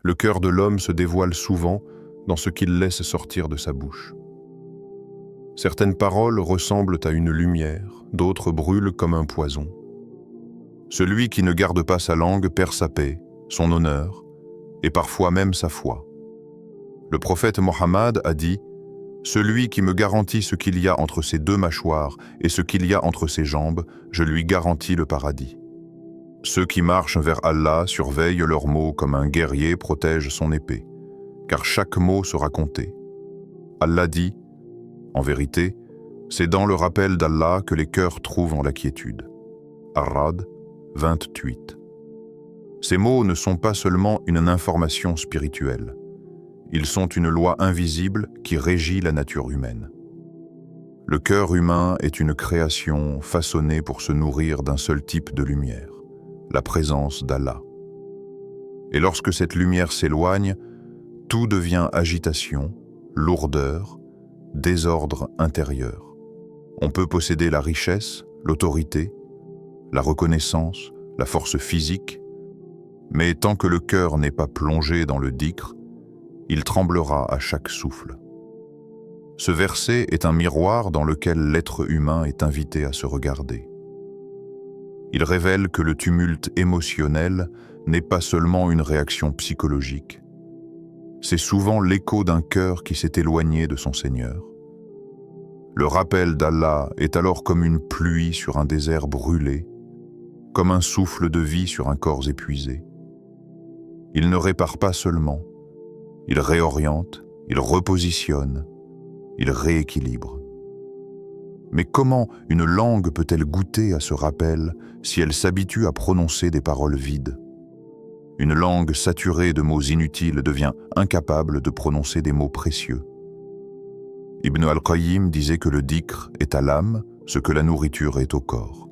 Le cœur de l'homme se dévoile souvent dans ce qu'il laisse sortir de sa bouche. Certaines paroles ressemblent à une lumière, d'autres brûlent comme un poison. Celui qui ne garde pas sa langue perd sa paix, son honneur, et parfois même sa foi. Le prophète Mohammed a dit « Celui qui me garantit ce qu'il y a entre ses deux mâchoires et ce qu'il y a entre ses jambes, je lui garantis le paradis. » Ceux qui marchent vers Allah surveillent leurs mots comme un guerrier protège son épée, car chaque mot sera compté. Allah dit « En vérité, c'est dans le rappel d'Allah que les cœurs trouvent la quiétude. » Ar-Ra'd 28. Ces mots ne sont pas seulement une information spirituelle. Ils sont une loi invisible qui régit la nature humaine. Le cœur humain est une création façonnée pour se nourrir d'un seul type de lumière, la présence d'Allah. Et lorsque cette lumière s'éloigne, tout devient agitation, lourdeur, désordre intérieur. On peut posséder la richesse, l'autorité, la reconnaissance, la force physique, mais tant que le cœur n'est pas plongé dans le dhikr, il tremblera à chaque souffle. Ce verset est un miroir dans lequel l'être humain est invité à se regarder. Il révèle que le tumulte émotionnel n'est pas seulement une réaction psychologique. C'est souvent l'écho d'un cœur qui s'est éloigné de son Seigneur. Le rappel d'Allah est alors comme une pluie sur un désert brûlé, comme un souffle de vie sur un corps épuisé. Il ne répare pas seulement, il réoriente, il repositionne, il rééquilibre. Mais comment une langue peut-elle goûter à ce rappel si elle s'habitue à prononcer des paroles vides? Une langue saturée de mots inutiles devient incapable de prononcer des mots précieux. Ibn al-Qayyim disait que le dhikr est à l'âme ce que la nourriture est au corps.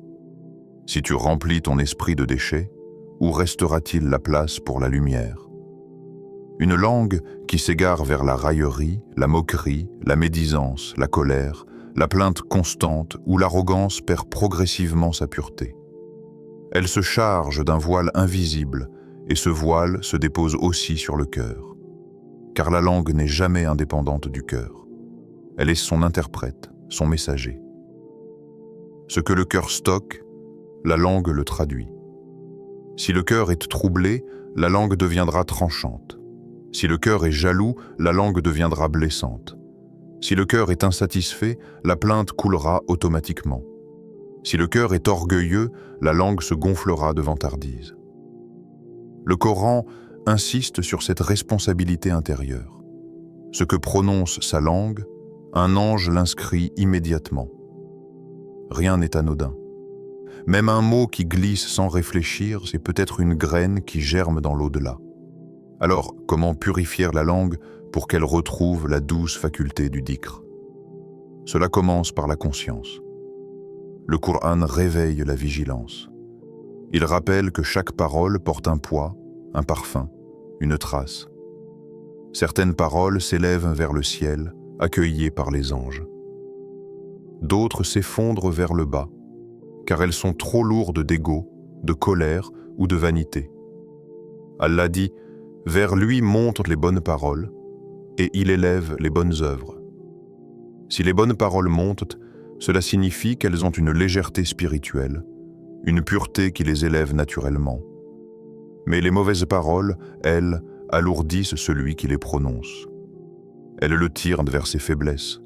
Si tu remplis ton esprit de déchets, où restera-t-il la place pour la lumière? Une langue qui s'égare vers la raillerie, la moquerie, la médisance, la colère, la plainte constante ou l'arrogance perd progressivement sa pureté. Elle se charge d'un voile invisible et ce voile se dépose aussi sur le cœur. Car la langue n'est jamais indépendante du cœur. Elle est son interprète, son messager. Ce que le cœur stocke, la langue le traduit. Si le cœur est troublé, la langue deviendra tranchante. Si le cœur est jaloux, la langue deviendra blessante. Si le cœur est insatisfait, la plainte coulera automatiquement. Si le cœur est orgueilleux, la langue se gonflera de vantardise. Le Coran insiste sur cette responsabilité intérieure. Ce que prononce sa langue, un ange l'inscrit immédiatement. Rien n'est anodin. Même un mot qui glisse sans réfléchir, c'est peut-être une graine qui germe dans l'au-delà. Alors, comment purifier la langue pour qu'elle retrouve la douce faculté du dhikr? Cela commence par la conscience. Le Coran réveille la vigilance. Il rappelle que chaque parole porte un poids, un parfum, une trace. Certaines paroles s'élèvent vers le ciel, accueillies par les anges. D'autres s'effondrent vers le bas, car elles sont trop lourdes d'ego, de colère ou de vanité. Allah dit « Vers lui montent les bonnes paroles, et il élève les bonnes œuvres. » Si les bonnes paroles montent, cela signifie qu'elles ont une légèreté spirituelle, une pureté qui les élève naturellement. Mais les mauvaises paroles, elles, alourdissent celui qui les prononce. Elles le tirent vers ses faiblesses,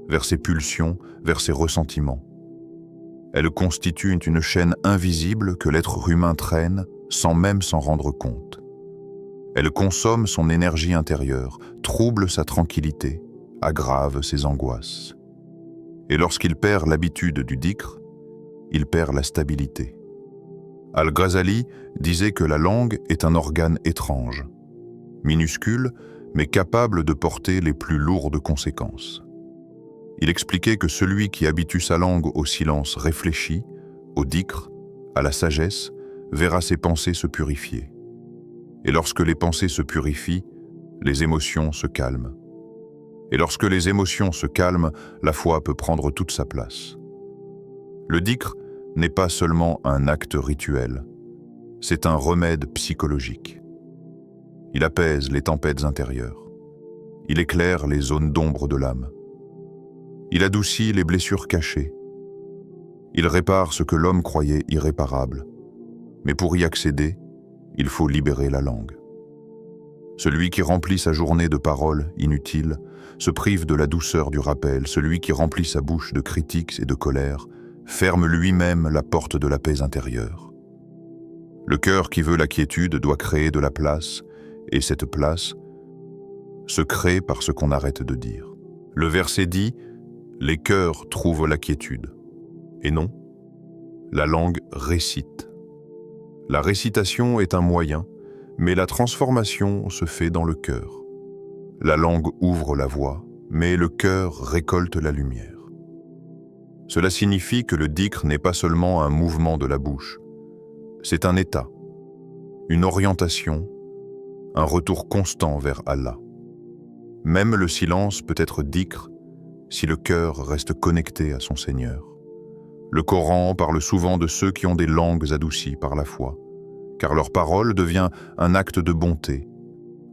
vers ses pulsions, vers ses ressentiments. Elles constituent une chaîne invisible que l'être humain traîne sans même s'en rendre compte. Elles consomment son énergie intérieure, troublent sa tranquillité, aggravent ses angoisses. Et lorsqu'il perd l'habitude du dhikr, il perd la stabilité. Al-Ghazali disait que la langue est un organe étrange, minuscule, mais capable de porter les plus lourdes conséquences. Il expliquait que celui qui habitue sa langue au silence réfléchi, au dhikr, à la sagesse, verra ses pensées se purifier. Et lorsque les pensées se purifient, les émotions se calment. Et lorsque les émotions se calment, la foi peut prendre toute sa place. Le dhikr n'est pas seulement un acte rituel, c'est un remède psychologique. Il apaise les tempêtes intérieures. Il éclaire les zones d'ombre de l'âme. Il adoucit les blessures cachées. Il répare ce que l'homme croyait irréparable. Mais pour y accéder, il faut libérer la langue. Celui qui remplit sa journée de paroles inutiles se prive de la douceur du rappel. Celui qui remplit sa bouche de critiques et de colère ferme lui-même la porte de la paix intérieure. Le cœur qui veut la quiétude doit créer de la place, et cette place se crée par ce qu'on arrête de dire. Le verset dit « Les cœurs trouvent la quiétude ». Et non, la langue récite. La récitation est un moyen, mais la transformation se fait dans le cœur. La langue ouvre la voie, mais le cœur récolte la lumière. Cela signifie que le dhikr n'est pas seulement un mouvement de la bouche, c'est un état, une orientation, un retour constant vers Allah. Même le silence peut être dhikr si le cœur reste connecté à son Seigneur. Le Coran parle souvent de ceux qui ont des langues adoucies par la foi, car leur parole devient un acte de bonté.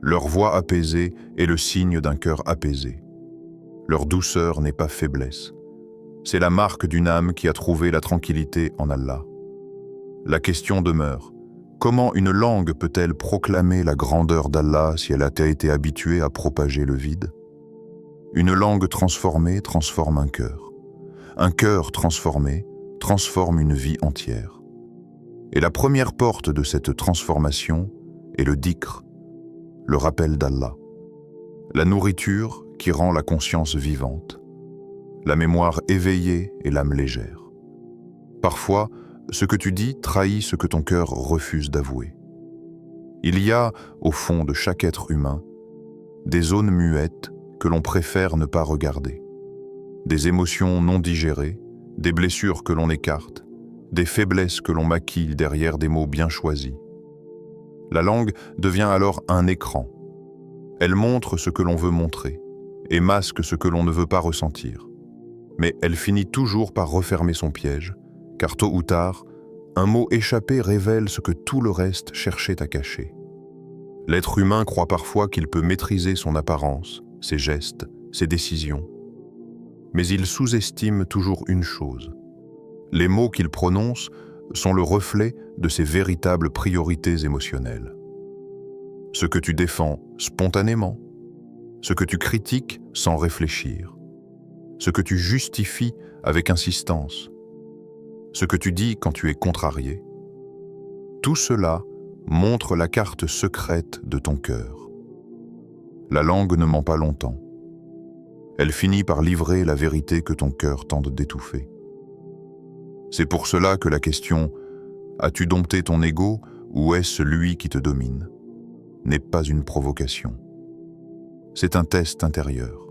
Leur voix apaisée est le signe d'un cœur apaisé. Leur douceur n'est pas faiblesse. C'est la marque d'une âme qui a trouvé la tranquillité en Allah. La question demeure, comment une langue peut-elle proclamer la grandeur d'Allah si elle a été habituée à propager le vide? Une langue transformée transforme un cœur. Un cœur transformé transforme une vie entière. Et la première porte de cette transformation est le dhikr, le rappel d'Allah. La nourriture qui rend la conscience vivante, la mémoire éveillée et l'âme légère. Parfois, ce que tu dis trahit ce que ton cœur refuse d'avouer. Il y a, au fond de chaque être humain, des zones muettes que l'on préfère ne pas regarder, des émotions non digérées, des blessures que l'on écarte, des faiblesses que l'on maquille derrière des mots bien choisis. La langue devient alors un écran. Elle montre ce que l'on veut montrer et masque ce que l'on ne veut pas ressentir. Mais elle finit toujours par refermer son piège, car tôt ou tard, un mot échappé révèle ce que tout le reste cherchait à cacher. L'être humain croit parfois qu'il peut maîtriser son apparence, ses gestes, ses décisions. Mais il sous-estime toujours une chose. Les mots qu'il prononce sont le reflet de ses véritables priorités émotionnelles. Ce que tu défends spontanément, ce que tu critiques sans réfléchir, ce que tu justifies avec insistance, ce que tu dis quand tu es contrarié. Tout cela montre la carte secrète de ton cœur. La langue ne ment pas longtemps. Elle finit par livrer la vérité que ton cœur tente d'étouffer. C'est pour cela que la question « As-tu dompté ton ego ou est-ce lui qui te domine ?» n'est pas une provocation. C'est un test intérieur.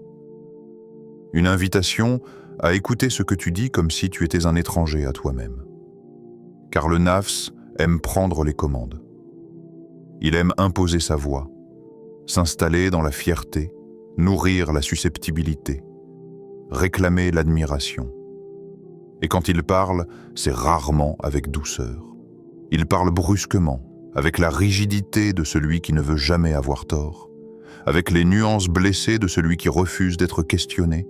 Une invitation à écouter ce que tu dis comme si tu étais un étranger à toi-même. Car le nafs aime prendre les commandes. Il aime imposer sa voix, s'installer dans la fierté, nourrir la susceptibilité, réclamer l'admiration. Et quand il parle, c'est rarement avec douceur. Il parle brusquement, avec la rigidité de celui qui ne veut jamais avoir tort, avec les nuances blessées de celui qui refuse d'être questionné,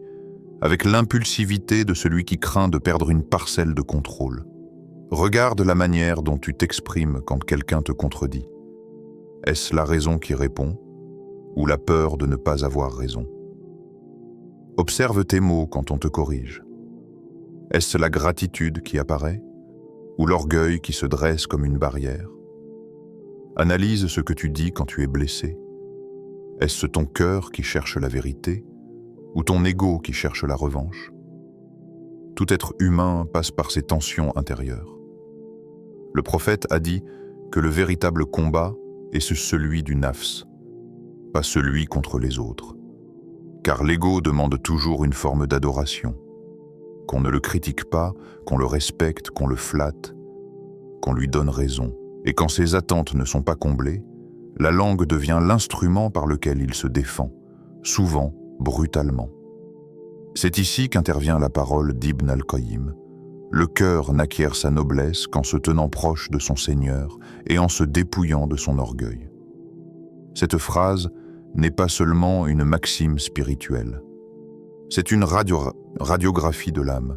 avec l'impulsivité de celui qui craint de perdre une parcelle de contrôle. Regarde la manière dont tu t'exprimes quand quelqu'un te contredit. Est-ce la raison qui répond ou la peur de ne pas avoir raison? Observe tes mots quand on te corrige. Est-ce la gratitude qui apparaît ou l'orgueil qui se dresse comme une barrière? Analyse ce que tu dis quand tu es blessé. Est-ce ton cœur qui cherche la vérité ou ton ego qui cherche la revanche? Tout être humain passe par ces tensions intérieures. Le prophète a dit que le véritable combat est celui du nafs, pas celui contre les autres. Car l'ego demande toujours une forme d'adoration. Qu'on ne le critique pas, qu'on le respecte, qu'on le flatte, qu'on lui donne raison. Et quand ses attentes ne sont pas comblées, la langue devient l'instrument par lequel il se défend, souvent brutalement. C'est ici qu'intervient la parole d'Ibn al-Qayyim. Le cœur n'acquiert sa noblesse qu'en se tenant proche de son Seigneur et en se dépouillant de son orgueil. Cette phrase n'est pas seulement une maxime spirituelle. C'est une radiographie de l'âme.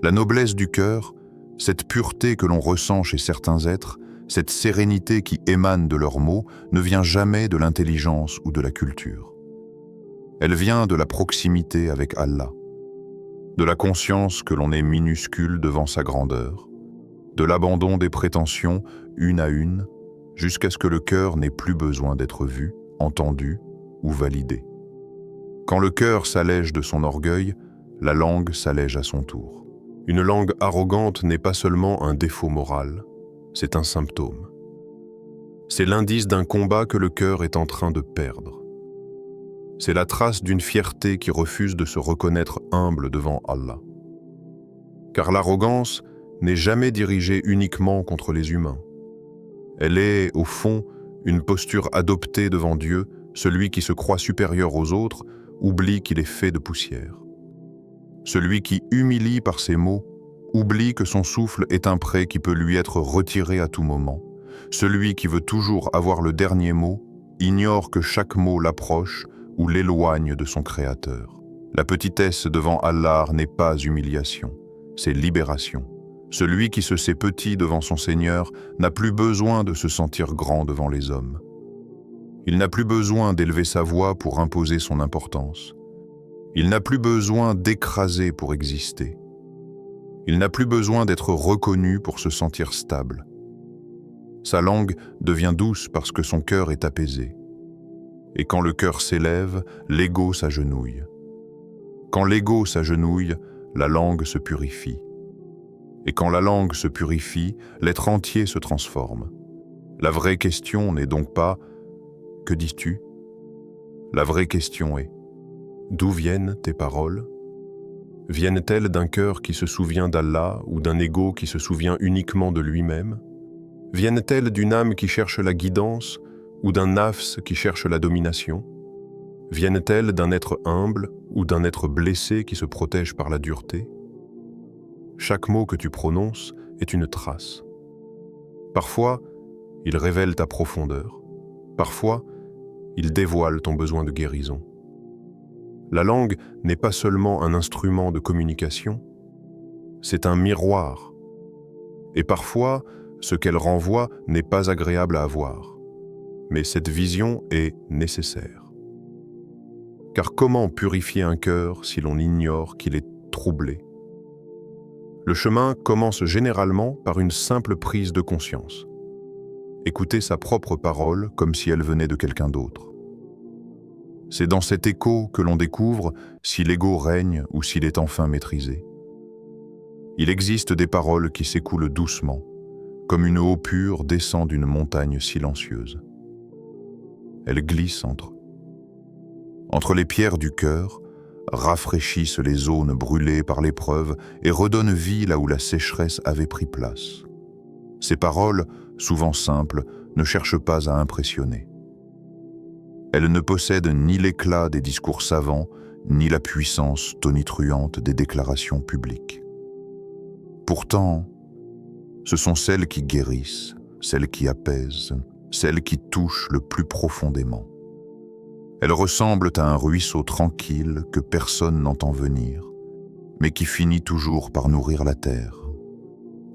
La noblesse du cœur, cette pureté que l'on ressent chez certains êtres, cette sérénité qui émane de leurs mots, ne vient jamais de l'intelligence ou de la culture. Elle vient de la proximité avec Allah, de la conscience que l'on est minuscule devant sa grandeur, de l'abandon des prétentions une à une, jusqu'à ce que le cœur n'ait plus besoin d'être vu, entendu ou validé. Quand le cœur s'allège de son orgueil, la langue s'allège à son tour. Une langue arrogante n'est pas seulement un défaut moral, c'est un symptôme. C'est l'indice d'un combat que le cœur est en train de perdre. C'est la trace d'une fierté qui refuse de se reconnaître humble devant Allah. Car l'arrogance n'est jamais dirigée uniquement contre les humains. Elle est, au fond, une posture adoptée devant Dieu. Celui qui se croit supérieur aux autres oublie qu'il est fait de poussière. Celui qui humilie par ses mots oublie que son souffle est un prêt qui peut lui être retiré à tout moment. Celui qui veut toujours avoir le dernier mot ignore que chaque mot l'approche ou l'éloigne de son Créateur. La petitesse devant Allah n'est pas humiliation, c'est libération. Celui qui se sait petit devant son Seigneur n'a plus besoin de se sentir grand devant les hommes. Il n'a plus besoin d'élever sa voix pour imposer son importance. Il n'a plus besoin d'écraser pour exister. Il n'a plus besoin d'être reconnu pour se sentir stable. Sa langue devient douce parce que son cœur est apaisé. Et quand le cœur s'élève, l'ego s'agenouille. Quand l'ego s'agenouille, la langue se purifie. Et quand la langue se purifie, l'être entier se transforme. La vraie question n'est donc pas « Que dis-tu » ? La vraie question est « D'où viennent tes paroles » ? Viennent-elles d'un cœur qui se souvient d'Allah ou d'un ego qui se souvient uniquement de lui-même ? Viennent-elles d'une âme qui cherche la guidance ou d'un nafs qui cherche la domination ? Viennent-elles d'un être humble ou d'un être blessé qui se protège par la dureté ? Chaque mot que tu prononces est une trace. Parfois, il révèle ta profondeur. Parfois, il dévoile ton besoin de guérison. La langue n'est pas seulement un instrument de communication, c'est un miroir. Et parfois, ce qu'elle renvoie n'est pas agréable à voir. Mais cette vision est nécessaire. Car comment purifier un cœur si l'on ignore qu'il est troublé ? Le chemin commence généralement par une simple prise de conscience. Écouter sa propre parole comme si elle venait de quelqu'un d'autre. C'est dans cet écho que l'on découvre si l'ego règne ou s'il est enfin maîtrisé. Il existe des paroles qui s'écoulent doucement, comme une eau pure descend d'une montagne silencieuse. Elles glissent entre les pierres du cœur, rafraîchissent les zones brûlées par l'épreuve et redonnent vie là où la sécheresse avait pris place. Ces paroles, souvent simples, ne cherchent pas à impressionner. Elles ne possèdent ni l'éclat des discours savants, ni la puissance tonitruante des déclarations publiques. Pourtant, ce sont celles qui guérissent, celles qui apaisent, celles qui touchent le plus profondément. Elles ressemblent à un ruisseau tranquille que personne n'entend venir, mais qui finit toujours par nourrir la terre.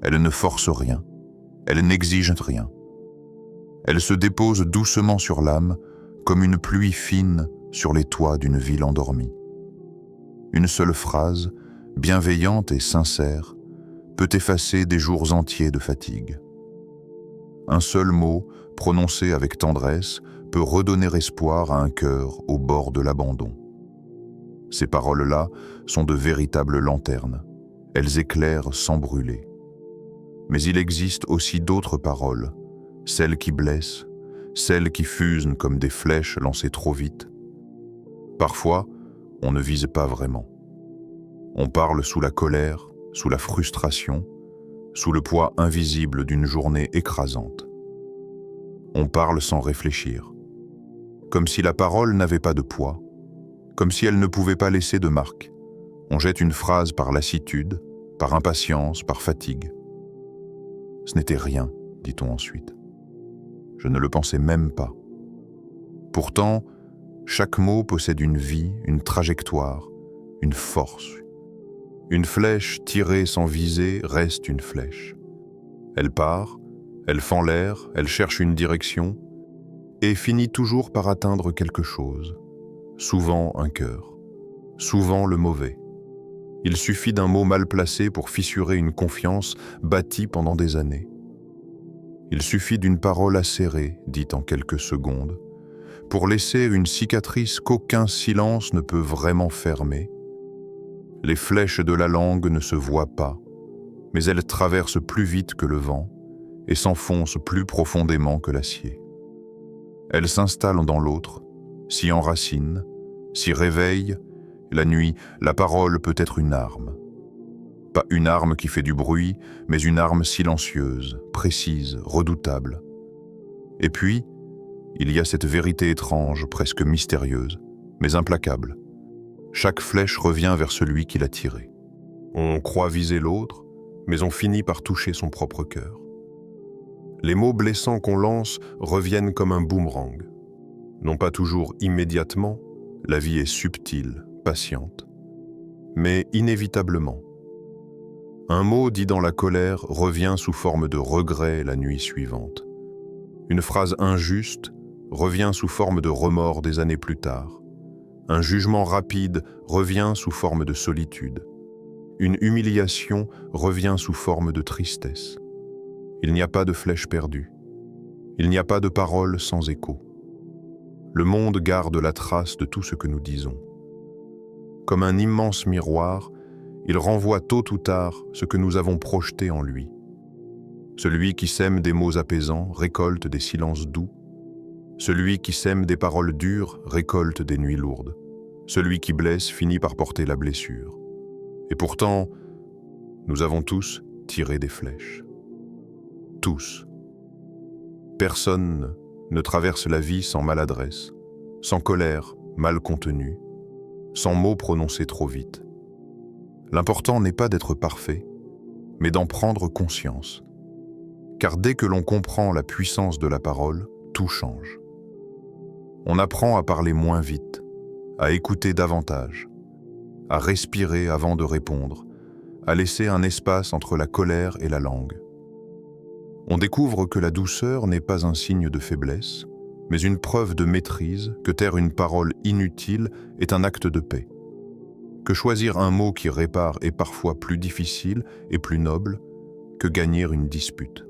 Elles ne forcent rien, elles n'exigent rien. Elles se déposent doucement sur l'âme, comme une pluie fine sur les toits d'une ville endormie. Une seule phrase, bienveillante et sincère, peut effacer des jours entiers de fatigue. Un seul mot, prononcé avec tendresse, peut redonner espoir à un cœur au bord de l'abandon. Ces paroles-là sont de véritables lanternes. Elles éclairent sans brûler. Mais il existe aussi d'autres paroles, celles qui blessent, celles qui fusent comme des flèches lancées trop vite. Parfois, on ne vise pas vraiment. On parle sous la colère, sous la frustration, sous le poids invisible d'une journée écrasante. On parle sans réfléchir, comme si la parole n'avait pas de poids, comme si elle ne pouvait pas laisser de marque. On jette une phrase par lassitude, par impatience, par fatigue. Ce n'était rien, dit-on ensuite. Je ne le pensais même pas. Pourtant, chaque mot possède une vie, une trajectoire, une force. Une flèche tirée sans viser reste une flèche. Elle part, elle fend l'air, elle cherche une direction et finit toujours par atteindre quelque chose, souvent un cœur, souvent le mauvais. Il suffit d'un mot mal placé pour fissurer une confiance bâtie pendant des années. Il suffit d'une parole acérée, dite en quelques secondes, pour laisser une cicatrice qu'aucun silence ne peut vraiment fermer. Les flèches de la langue ne se voient pas, mais elles traversent plus vite que le vent et s'enfoncent plus profondément que l'acier. Elles s'installent dans l'autre, s'y enracinent, s'y réveillent. La nuit, la parole peut être une arme. Pas une arme qui fait du bruit, mais une arme silencieuse, précise, redoutable. Et puis, il y a cette vérité étrange, presque mystérieuse, mais implacable. Chaque flèche revient vers celui qui l'a tirée. On croit viser l'autre, mais on finit par toucher son propre cœur. Les mots blessants qu'on lance reviennent comme un boomerang. Non pas toujours immédiatement, la vie est subtile, patiente, mais inévitablement. Un mot dit dans la colère revient sous forme de regret la nuit suivante. Une phrase injuste revient sous forme de remords des années plus tard. Un jugement rapide revient sous forme de solitude. Une humiliation revient sous forme de tristesse. Il n'y a pas de flèche perdue. Il n'y a pas de parole sans écho. Le monde garde la trace de tout ce que nous disons. Comme un immense miroir, il renvoie tôt ou tard ce que nous avons projeté en lui. Celui qui sème des mots apaisants récolte des silences doux. Celui qui sème des paroles dures récolte des nuits lourdes. Celui qui blesse finit par porter la blessure. Et pourtant, nous avons tous tiré des flèches. Tous. Personne ne traverse la vie sans maladresse, sans colère mal contenue, sans mots prononcés trop vite. L'important n'est pas d'être parfait, mais d'en prendre conscience. Car dès que l'on comprend la puissance de la parole, tout change. On apprend à parler moins vite, à écouter davantage, à respirer avant de répondre, à laisser un espace entre la colère et la langue. On découvre que la douceur n'est pas un signe de faiblesse, mais une preuve de maîtrise, que taire une parole inutile est un acte de paix. Que choisir un mot qui répare est parfois plus difficile et plus noble que gagner une dispute.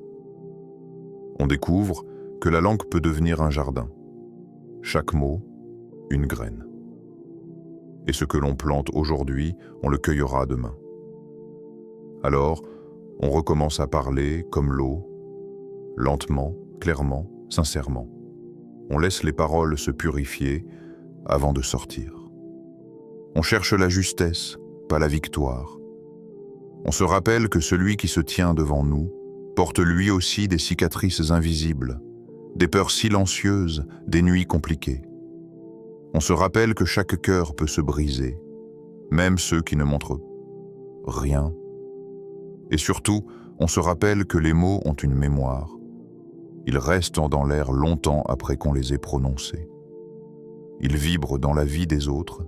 On découvre que la langue peut devenir un jardin. Chaque mot, une graine. Et ce que l'on plante aujourd'hui, on le cueillera demain. Alors, on recommence à parler comme l'eau, lentement, clairement, sincèrement. On laisse les paroles se purifier avant de sortir. On cherche la justesse, pas la victoire. On se rappelle que celui qui se tient devant nous porte lui aussi des cicatrices invisibles, des peurs silencieuses, des nuits compliquées. On se rappelle que chaque cœur peut se briser, même ceux qui ne montrent rien. Et surtout, on se rappelle que les mots ont une mémoire. Ils restent dans l'air longtemps après qu'on les ait prononcés. Ils vibrent dans la vie des autres,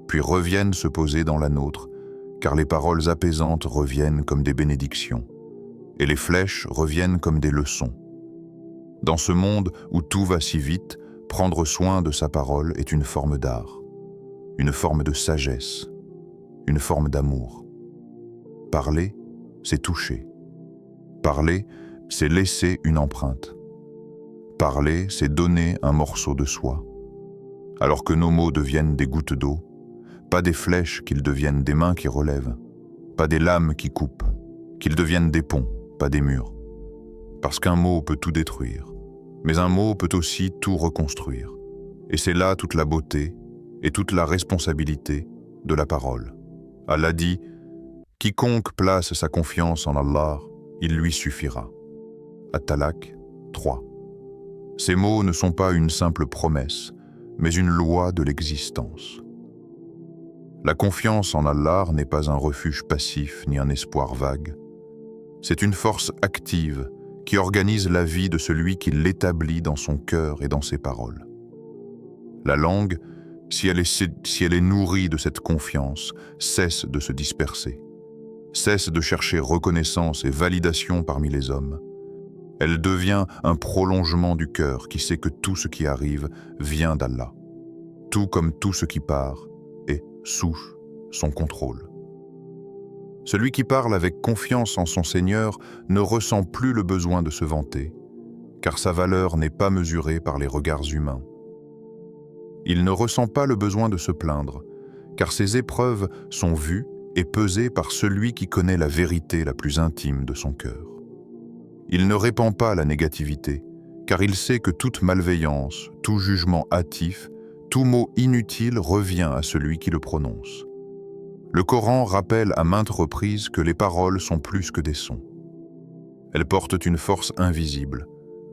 puis reviennent se poser dans la nôtre, car les paroles apaisantes reviennent comme des bénédictions, et les flèches reviennent comme des leçons. Dans ce monde où tout va si vite, prendre soin de sa parole est une forme d'art, une forme de sagesse, une forme d'amour. Parler, c'est toucher. Parler, c'est laisser une empreinte. Parler, c'est donner un morceau de soi. Alors que nos mots deviennent des gouttes d'eau, pas des flèches qu'ils deviennent des mains qui relèvent, pas des lames qui coupent, qu'ils deviennent des ponts, pas des murs. Parce qu'un mot peut tout détruire, mais un mot peut aussi tout reconstruire. Et c'est là toute la beauté et toute la responsabilité de la parole. Allah dit « Quiconque place sa confiance en Allah, il lui suffira ». At-Talaq 3. Ces mots ne sont pas une simple promesse, mais une loi de l'existence. La confiance en Allah n'est pas un refuge passif ni un espoir vague. C'est une force active qui organise la vie de celui qui l'établit dans son cœur et dans ses paroles. La langue, si elle est nourrie de cette confiance, cesse de se disperser, cesse de chercher reconnaissance et validation parmi les hommes. Elle devient un prolongement du cœur qui sait que tout ce qui arrive vient d'Allah, tout comme tout ce qui part est sous son contrôle. Celui qui parle avec confiance en son Seigneur ne ressent plus le besoin de se vanter, car sa valeur n'est pas mesurée par les regards humains. Il ne ressent pas le besoin de se plaindre, car ses épreuves sont vues et pesées par celui qui connaît la vérité la plus intime de son cœur. Il ne répand pas la négativité, car il sait que toute malveillance, tout jugement hâtif, tout mot inutile revient à celui qui le prononce. Le Coran rappelle à maintes reprises que les paroles sont plus que des sons. Elles portent une force invisible,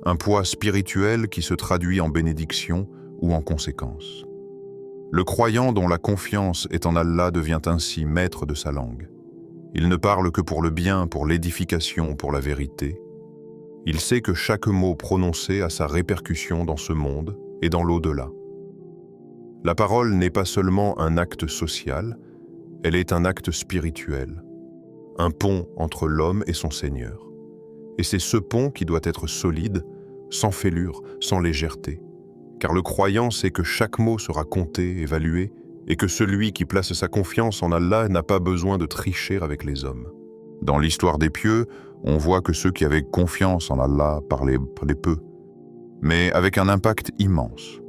un poids spirituel qui se traduit en bénédiction ou en conséquence. Le croyant dont la confiance est en Allah devient ainsi maître de sa langue. Il ne parle que pour le bien, pour l'édification, pour la vérité. Il sait que chaque mot prononcé a sa répercussion dans ce monde et dans l'au-delà. La parole n'est pas seulement un acte social, elle est un acte spirituel, un pont entre l'homme et son Seigneur. Et c'est ce pont qui doit être solide, sans fêlure, sans légèreté. Car le croyant sait que chaque mot sera compté, évalué, et que celui qui place sa confiance en Allah n'a pas besoin de tricher avec les hommes. Dans l'histoire des pieux, on voit que ceux qui avaient confiance en Allah parlaient peu, mais avec un impact immense.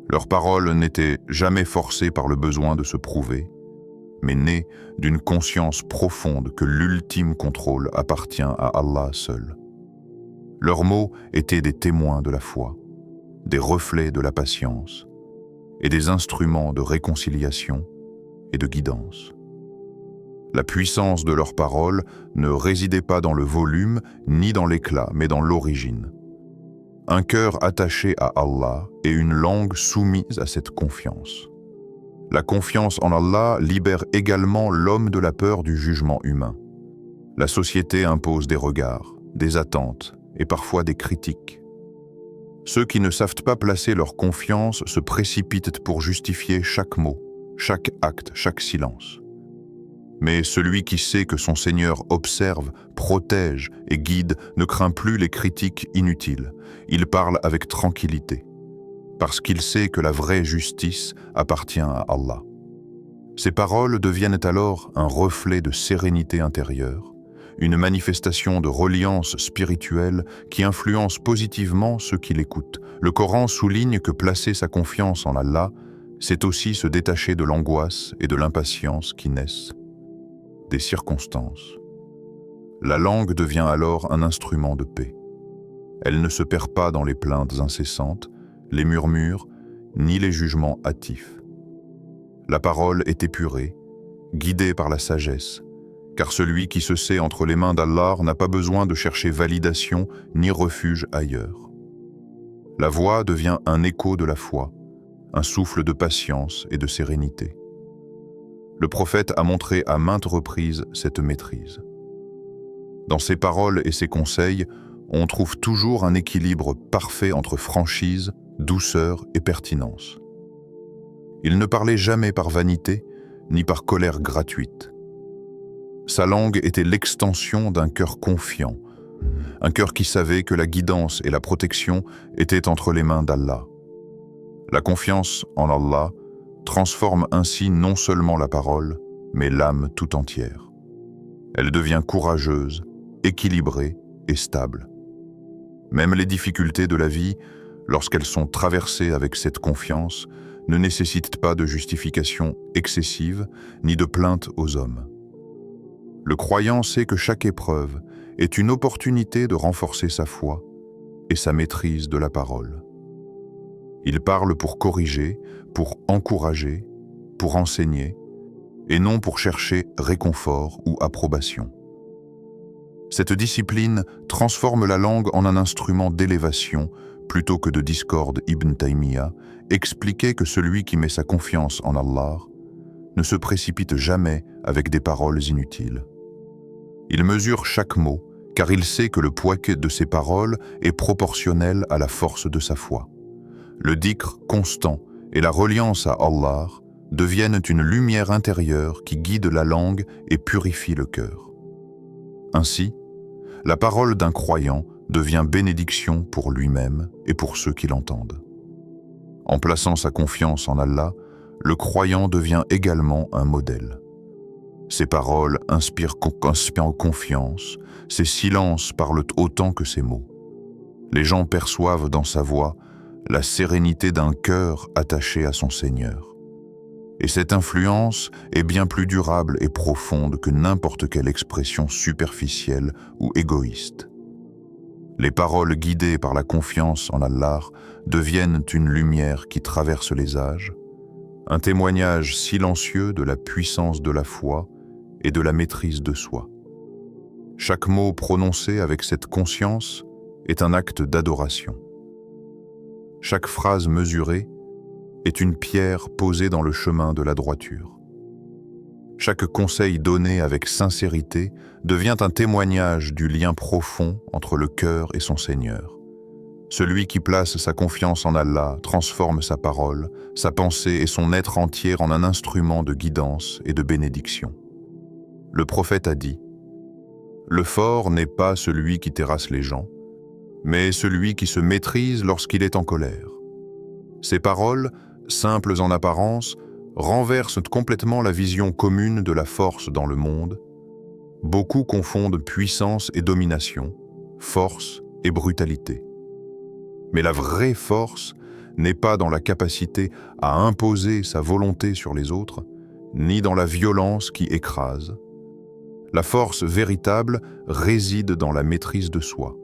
Leurs paroles n'étaient jamais forcées par le besoin de se prouver, mais nées d'une conscience profonde que l'ultime contrôle appartient à Allah seul. Leurs mots étaient des témoins de la foi, des reflets de la patience et des instruments de réconciliation et de guidance. La puissance de leurs paroles ne résidait pas dans le volume ni dans l'éclat, mais dans l'origine. Un cœur attaché à Allah et une langue soumise à cette confiance. La confiance en Allah libère également l'homme de la peur du jugement humain. La société impose des regards, des attentes et parfois des critiques. Ceux qui ne savent pas placer leur confiance se précipitent pour justifier chaque mot, chaque acte, chaque silence. Mais celui qui sait que son Seigneur observe, protège et guide ne craint plus les critiques inutiles. Il parle avec tranquillité, parce qu'il sait que la vraie justice appartient à Allah. Ses paroles deviennent alors un reflet de sérénité intérieure, une manifestation de reliance spirituelle qui influence positivement ceux qui l'écoutent. Le Coran souligne que placer sa confiance en Allah, c'est aussi se détacher de l'angoisse et de l'impatience qui naissent des circonstances. La langue devient alors un instrument de paix. Elle ne se perd pas dans les plaintes incessantes, les murmures, ni les jugements hâtifs. La parole est épurée, guidée par la sagesse, car celui qui se sait entre les mains d'Allah n'a pas besoin de chercher validation ni refuge ailleurs. La voix devient un écho de la foi, un souffle de patience et de sérénité. Le prophète a montré à maintes reprises cette maîtrise. Dans ses paroles et ses conseils, on trouve toujours un équilibre parfait entre franchise, douceur et pertinence. Il ne parlait jamais par vanité, ni par colère gratuite. Sa langue était l'extension d'un cœur confiant, un cœur qui savait que la guidance et la protection étaient entre les mains d'Allah. La confiance en Allah transforme ainsi non seulement la parole, mais l'âme tout entière. Elle devient courageuse, équilibrée et stable. Même les difficultés de la vie, lorsqu'elles sont traversées avec cette confiance, ne nécessitent pas de justification excessive ni de plainte aux hommes. Le croyant sait que chaque épreuve est une opportunité de renforcer sa foi et sa maîtrise de la parole. Il parle pour corriger, pour encourager, pour enseigner, et non pour chercher réconfort ou approbation. Cette discipline transforme la langue en un instrument d'élévation plutôt que de discorde. Ibn Taymiyyah expliquait que celui qui met sa confiance en Allah ne se précipite jamais avec des paroles inutiles. Il mesure chaque mot, car il sait que le poids de ses paroles est proportionnel à la force de sa foi. le dhikr constant et la reliance à Allah deviennent une lumière intérieure qui guide la langue et purifie le cœur. Ainsi, la parole d'un croyant devient bénédiction pour lui-même et pour ceux qui l'entendent. En plaçant sa confiance en Allah, le croyant devient également un modèle. Ses paroles inspirent confiance, ses silences parlent autant que ses mots. Les gens perçoivent dans sa voix la sérénité d'un cœur attaché à son Seigneur. Et cette influence est bien plus durable et profonde que n'importe quelle expression superficielle ou égoïste. Les paroles guidées par la confiance en Allah deviennent une lumière qui traverse les âges, un témoignage silencieux de la puissance de la foi et de la maîtrise de soi. Chaque mot prononcé avec cette conscience est un acte d'adoration. Chaque phrase mesurée est une pierre posée dans le chemin de la droiture. Chaque conseil donné avec sincérité devient un témoignage du lien profond entre le cœur et son Seigneur. Celui qui place sa confiance en Allah transforme sa parole, sa pensée et son être entier en un instrument de guidance et de bénédiction. Le prophète a dit : « Le fort n'est pas celui qui terrasse les gens, mais celui qui se maîtrise lorsqu'il est en colère. » Ces paroles, simples en apparence, renversent complètement la vision commune de la force dans le monde. Beaucoup confondent puissance et domination, force et brutalité. Mais la vraie force n'est pas dans la capacité à imposer sa volonté sur les autres, ni dans la violence qui écrase. La force véritable réside dans la maîtrise de soi,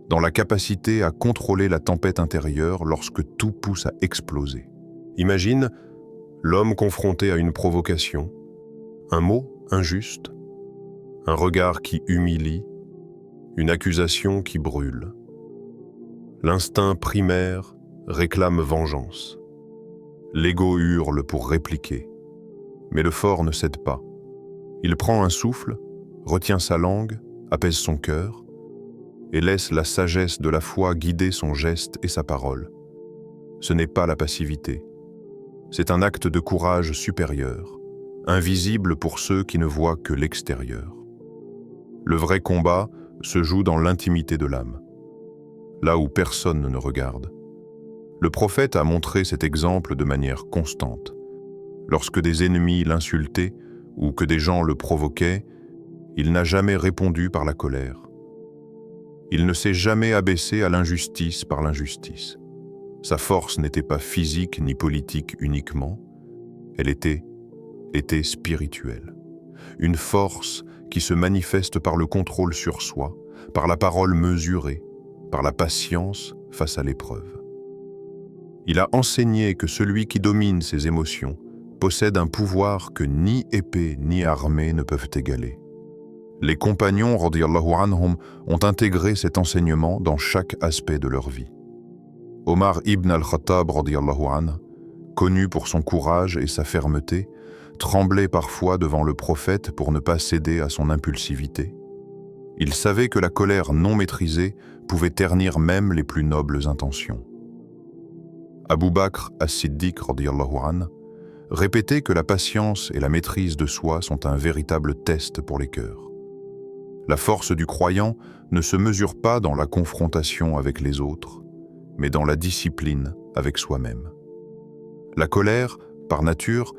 dans la capacité à contrôler la tempête intérieure lorsque tout pousse à exploser. Imagine l'homme confronté à une provocation, un mot injuste, un regard qui humilie, une accusation qui brûle. L'instinct primaire réclame vengeance. L'ego hurle pour répliquer. Mais le fort ne cède pas. Il prend un souffle, retient sa langue, apaise son cœur et laisse la sagesse de la foi guider son geste et sa parole. Ce n'est pas la passivité. C'est un acte de courage supérieur, invisible pour ceux qui ne voient que l'extérieur. Le vrai combat se joue dans l'intimité de l'âme, là où personne ne regarde. Le prophète a montré cet exemple de manière constante. Lorsque des ennemis l'insultaient ou que des gens le provoquaient, il n'a jamais répondu par la colère. Il ne s'est jamais abaissé à l'injustice par l'injustice. Sa force n'était pas physique ni politique uniquement, elle était spirituelle. Une force qui se manifeste par le contrôle sur soi, par la parole mesurée, par la patience face à l'épreuve. Il a enseigné que celui qui domine ses émotions possède un pouvoir que ni épée ni armée ne peuvent égaler. Les compagnons radiyallahu anhum ont intégré cet enseignement dans chaque aspect de leur vie. Omar ibn al-Khattab radiyallahu anhu, connu pour son courage et sa fermeté, tremblait parfois devant le prophète pour ne pas céder à son impulsivité. Il savait que la colère non maîtrisée pouvait ternir même les plus nobles intentions. Abu Bakr as-Siddiq radiyallahu anhu répétait que la patience et la maîtrise de soi sont un véritable test pour les cœurs. La force du croyant ne se mesure pas dans la confrontation avec les autres, mais dans la discipline avec soi-même. La colère, par nature,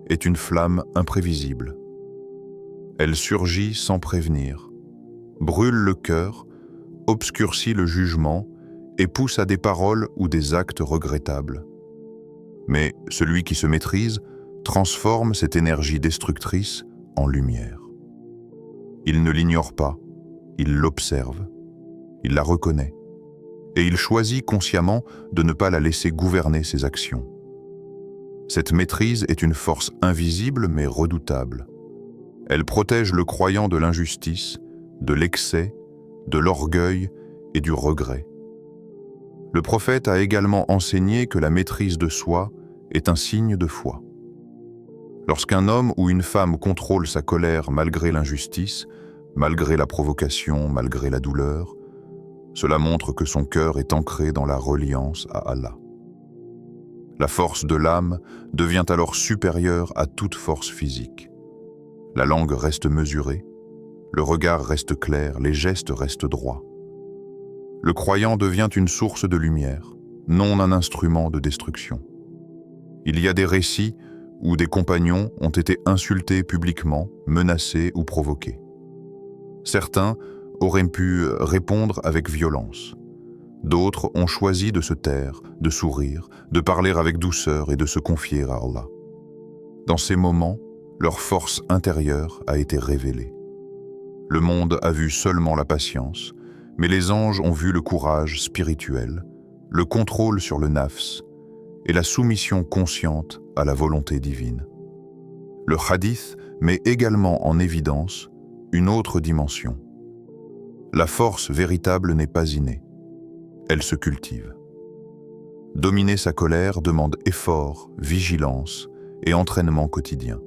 est une flamme imprévisible. Elle surgit sans prévenir, brûle le cœur, obscurcit le jugement et pousse à des paroles ou des actes regrettables. Mais celui qui se maîtrise transforme cette énergie destructrice en lumière. Il ne l'ignore pas, il l'observe, il la reconnaît, et il choisit consciemment de ne pas la laisser gouverner ses actions. Cette maîtrise est une force invisible mais redoutable. Elle protège le croyant de l'injustice, de l'excès, de l'orgueil et du regret. Le prophète a également enseigné que la maîtrise de soi est un signe de foi. Lorsqu'un homme ou une femme contrôle sa colère malgré l'injustice, malgré la provocation, malgré la douleur, cela montre que son cœur est ancré dans la reliance à Allah. La force de l'âme devient alors supérieure à toute force physique. La langue reste mesurée, le regard reste clair, les gestes restent droits. Le croyant devient une source de lumière, non un instrument de destruction. Il y a des récits où des compagnons ont été insultés publiquement, menacés ou provoqués. Certains auraient pu répondre avec violence. D'autres ont choisi de se taire, de sourire, de parler avec douceur et de se confier à Allah. Dans ces moments, leur force intérieure a été révélée. Le monde a vu seulement la patience, mais les anges ont vu le courage spirituel, le contrôle sur le nafs et la soumission consciente à la volonté divine. Le hadith met également en évidence une autre dimension. La force véritable n'est pas innée, elle se cultive. Dominer sa colère demande effort, vigilance et entraînement quotidien.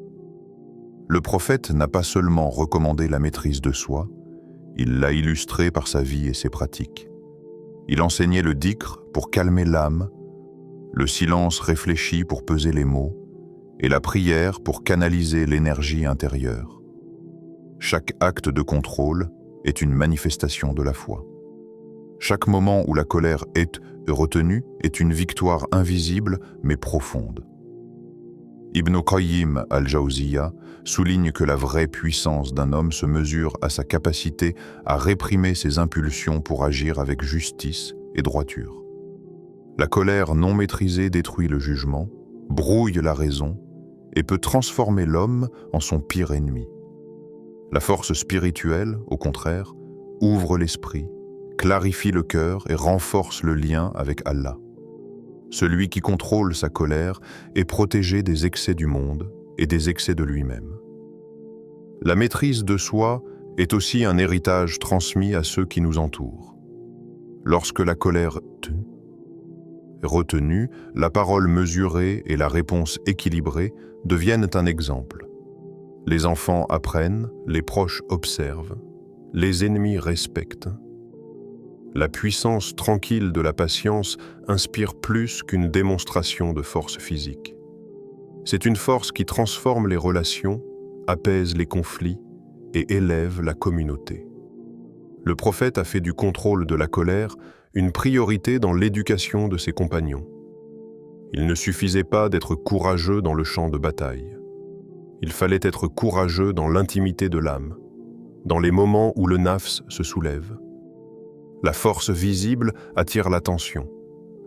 Le prophète n'a pas seulement recommandé la maîtrise de soi, il l'a illustré par sa vie et ses pratiques. Il enseignait le dhikr pour calmer l'âme, le silence réfléchi pour peser les mots, et la prière pour canaliser l'énergie intérieure. Chaque acte de contrôle est une manifestation de la foi. Chaque moment où la colère est retenue est une victoire invisible mais profonde. Ibn Qayyim al-Jawziyya souligne que la vraie puissance d'un homme se mesure à sa capacité à réprimer ses impulsions pour agir avec justice et droiture. La colère non maîtrisée détruit le jugement, brouille la raison et peut transformer l'homme en son pire ennemi. La force spirituelle, au contraire, ouvre l'esprit, clarifie le cœur et renforce le lien avec Allah. Celui qui contrôle sa colère est protégé des excès du monde et des excès de lui-même. La maîtrise de soi est aussi un héritage transmis à ceux qui nous entourent. Lorsque la colère est retenue, la parole mesurée et la réponse équilibrée deviennent un exemple. Les enfants apprennent, les proches observent, les ennemis respectent. La puissance tranquille de la patience inspire plus qu'une démonstration de force physique. C'est une force qui transforme les relations, apaise les conflits et élève la communauté. Le prophète a fait du contrôle de la colère une priorité dans l'éducation de ses compagnons. Il ne suffisait pas d'être courageux dans le champ de bataille. Il fallait être courageux dans l'intimité de l'âme, dans les moments où le nafs se soulève. La force visible attire l'attention,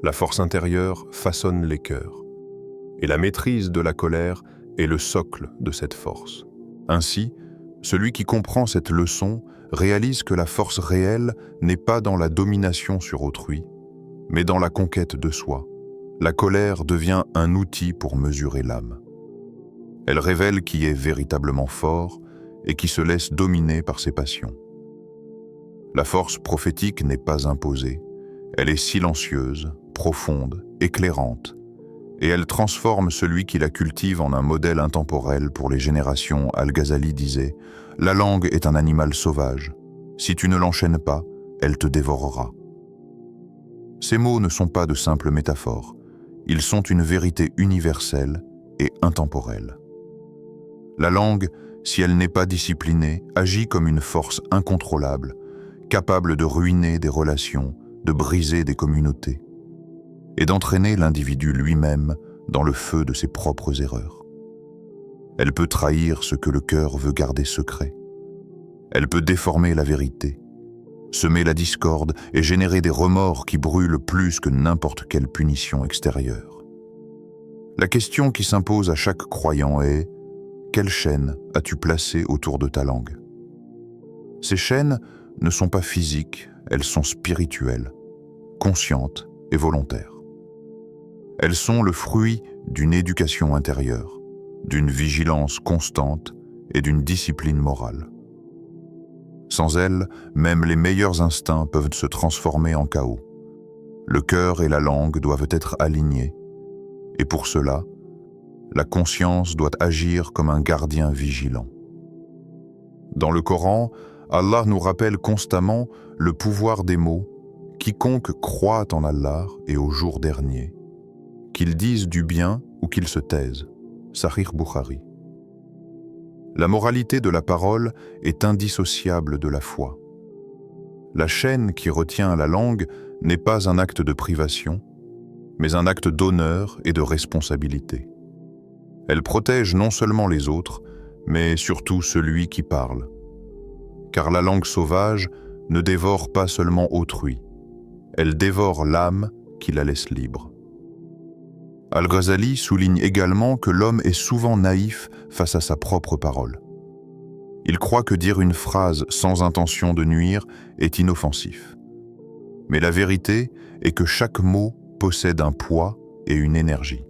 la force intérieure façonne les cœurs, et la maîtrise de la colère est le socle de cette force. Ainsi, celui qui comprend cette leçon réalise que la force réelle n'est pas dans la domination sur autrui, mais dans la conquête de soi. La colère devient un outil pour mesurer l'âme. Elle révèle qui est véritablement fort et qui se laisse dominer par ses passions. La force prophétique n'est pas imposée, elle est silencieuse, profonde, éclairante, et elle transforme celui qui la cultive en un modèle intemporel pour les générations. Al-Ghazali disait « La langue est un animal sauvage. Si tu ne l'enchaînes pas, elle te dévorera. » Ces mots ne sont pas de simples métaphores, ils sont une vérité universelle et intemporelle. La langue, si elle n'est pas disciplinée, agit comme une force incontrôlable, capable de ruiner des relations, de briser des communautés, et d'entraîner l'individu lui-même dans le feu de ses propres erreurs. Elle peut trahir ce que le cœur veut garder secret. Elle peut déformer la vérité, semer la discorde et générer des remords qui brûlent plus que n'importe quelle punition extérieure. La question qui s'impose à chaque croyant est « Quelle chaîne as-tu placée autour de ta langue ?» Ces chaînes ne sont pas physiques, elles sont spirituelles, conscientes et volontaires. Elles sont le fruit d'une éducation intérieure, d'une vigilance constante et d'une discipline morale. Sans elles, même les meilleurs instincts peuvent se transformer en chaos. Le cœur et la langue doivent être alignés, et pour cela, la conscience doit agir comme un gardien vigilant. Dans le Coran, Allah nous rappelle constamment le pouvoir des mots « Quiconque croit en Allah et au jour dernier, qu'ils disent du bien ou qu'ils se taisent. Sahih Bukhari. La moralité de la parole est indissociable de la foi. La chaîne qui retient la langue n'est pas un acte de privation, mais un acte d'honneur et de responsabilité. Elle protège non seulement les autres, mais surtout celui qui parle. Car la langue sauvage ne dévore pas seulement autrui, elle dévore l'âme qui la laisse libre. Al-Ghazali souligne également que l'homme est souvent naïf face à sa propre parole. Il croit que dire une phrase sans intention de nuire est inoffensif. Mais la vérité est que chaque mot possède un poids et une énergie.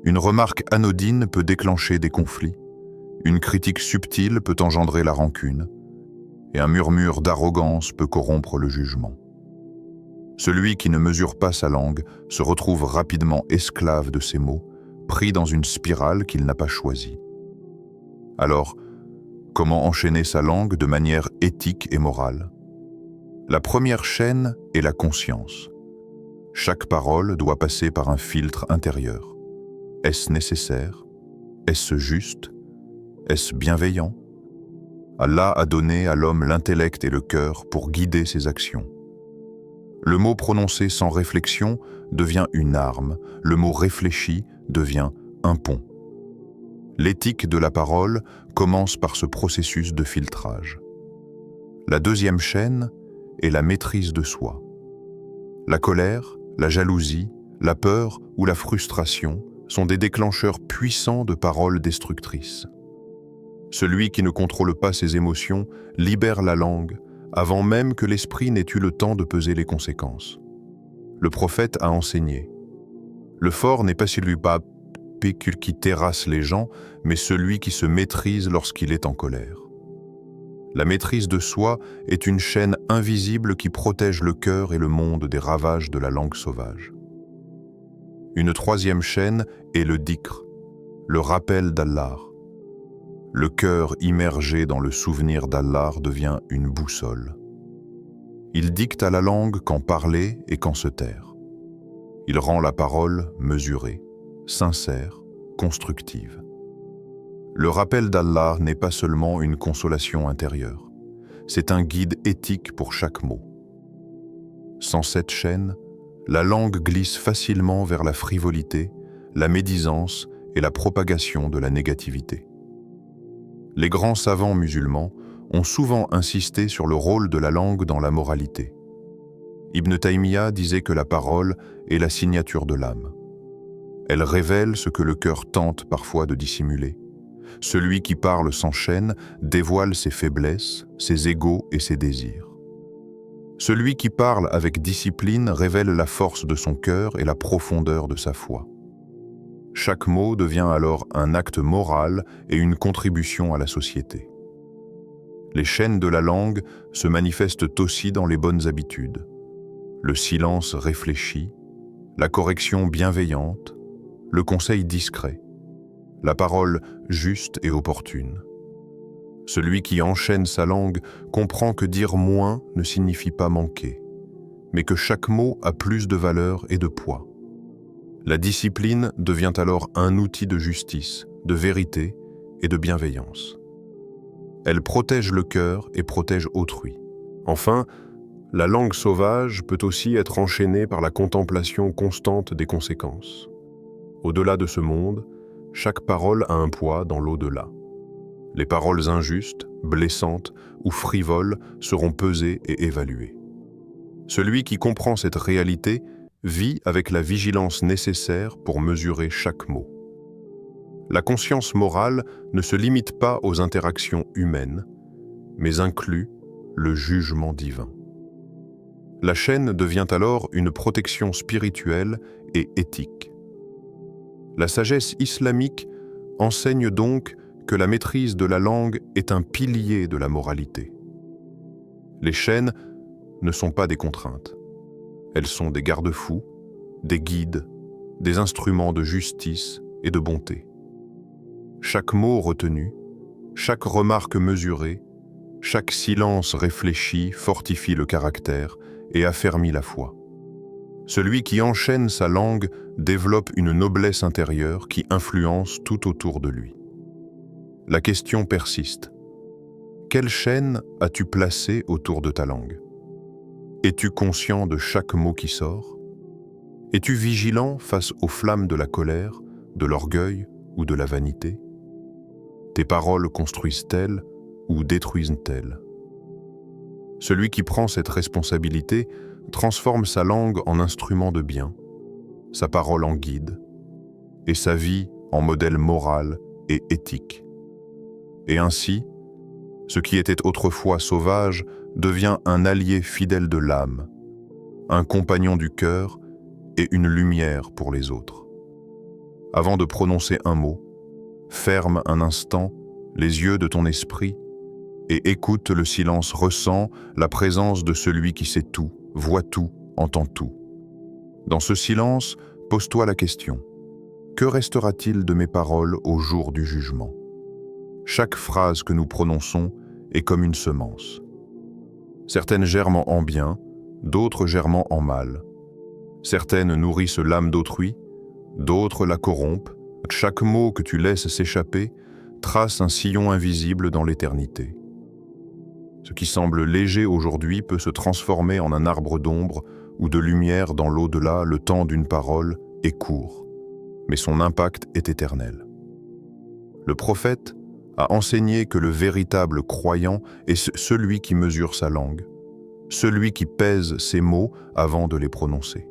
Une remarque anodine peut déclencher des conflits, une critique subtile peut engendrer la rancune, et un murmure d'arrogance peut corrompre le jugement. Celui qui ne mesure pas sa langue se retrouve rapidement esclave de ses mots, pris dans une spirale qu'il n'a pas choisie. Alors, comment enchaîner sa langue de manière éthique et morale? La première chaîne est la conscience. Chaque parole doit passer par un filtre intérieur. Est-ce nécessaire? Est-ce juste? Est-ce bienveillant? Allah a donné à l'homme l'intellect et le cœur pour guider ses actions. Le mot prononcé sans réflexion devient une arme, le mot réfléchi devient un pont. L'éthique de la parole commence par ce processus de filtrage. La deuxième chaîne est la maîtrise de soi. La colère, la jalousie, la peur ou la frustration sont des déclencheurs puissants de paroles destructrices. Celui qui ne contrôle pas ses émotions libère la langue avant même que l'esprit n'ait eu le temps de peser les conséquences. Le prophète a enseigné. Le fort n'est pas celui qui terrasse les gens, mais celui qui se maîtrise lorsqu'il est en colère. La maîtrise de soi est une chaîne invisible qui protège le cœur et le monde des ravages de la langue sauvage. Une troisième chaîne est le dhikr, le rappel d'Allah. Le cœur immergé dans le souvenir d'Allah devient une boussole. Il dicte à la langue quand parler et quand se taire. Il rend la parole mesurée, sincère, constructive. Le rappel d'Allah n'est pas seulement une consolation intérieure, c'est un guide éthique pour chaque mot. Sans cette chaîne, la langue glisse facilement vers la frivolité, la médisance et la propagation de la négativité. Les grands savants musulmans ont souvent insisté sur le rôle de la langue dans la moralité. Ibn Taymiyyah disait que la parole est la signature de l'âme. Elle révèle ce que le cœur tente parfois de dissimuler. Celui qui parle sans chaîne dévoile ses faiblesses, ses égos et ses désirs. Celui qui parle avec discipline révèle la force de son cœur et la profondeur de sa foi. Chaque mot devient alors un acte moral et une contribution à la société. Les chaînes de la langue se manifestent aussi dans les bonnes habitudes. Le silence réfléchi, la correction bienveillante, le conseil discret, la parole juste et opportune. Celui qui enchaîne sa langue comprend que dire moins ne signifie pas manquer, mais que chaque mot a plus de valeur et de poids. La discipline devient alors un outil de justice, de vérité et de bienveillance. Elle protège le cœur et protège autrui. Enfin, la langue sauvage peut aussi être enchaînée par la contemplation constante des conséquences. Au-delà de ce monde, chaque parole a un poids dans l'au-delà. Les paroles injustes, blessantes ou frivoles seront pesées et évaluées. Celui qui comprend cette réalité vit avec la vigilance nécessaire pour mesurer chaque mot. La conscience morale ne se limite pas aux interactions humaines, mais inclut le jugement divin. La chaîne devient alors une protection spirituelle et éthique. La sagesse islamique enseigne donc que la maîtrise de la langue est un pilier de la moralité. Les chaînes ne sont pas des contraintes. Elles sont des garde-fous, des guides, des instruments de justice et de bonté. Chaque mot retenu, chaque remarque mesurée, chaque silence réfléchi fortifie le caractère et affermit la foi. Celui qui enchaîne sa langue développe une noblesse intérieure qui influence tout autour de lui. La question persiste. Quelle chaîne as-tu placée autour de ta langue? Es-tu conscient de chaque mot qui sort? Es-tu vigilant face aux flammes de la colère, de l'orgueil ou de la vanité? Tes paroles construisent-elles ou détruisent-elles? Celui qui prend cette responsabilité transforme sa langue en instrument de bien, sa parole en guide, et sa vie en modèle moral et éthique. Et ainsi, ce qui était autrefois sauvage devient un allié fidèle de l'âme, un compagnon du cœur et une lumière pour les autres. Avant de prononcer un mot, ferme un instant les yeux de ton esprit et écoute le silence, ressens la présence de celui qui sait tout, voit tout, entend tout. Dans ce silence, pose-toi la question: que restera-t-il de mes paroles au jour du jugement? Chaque phrase que nous prononçons est comme une semence. Certaines germent en bien, d'autres germent en mal. Certaines nourrissent l'âme d'autrui, d'autres la corrompent. Chaque mot que tu laisses s'échapper trace un sillon invisible dans l'éternité. Ce qui semble léger aujourd'hui peut se transformer en un arbre d'ombre ou de lumière dans l'au-delà. Le temps d'une parole est court, mais son impact est éternel. Le prophète a enseigné que le véritable croyant est celui qui mesure sa langue, celui qui pèse ses mots avant de les prononcer.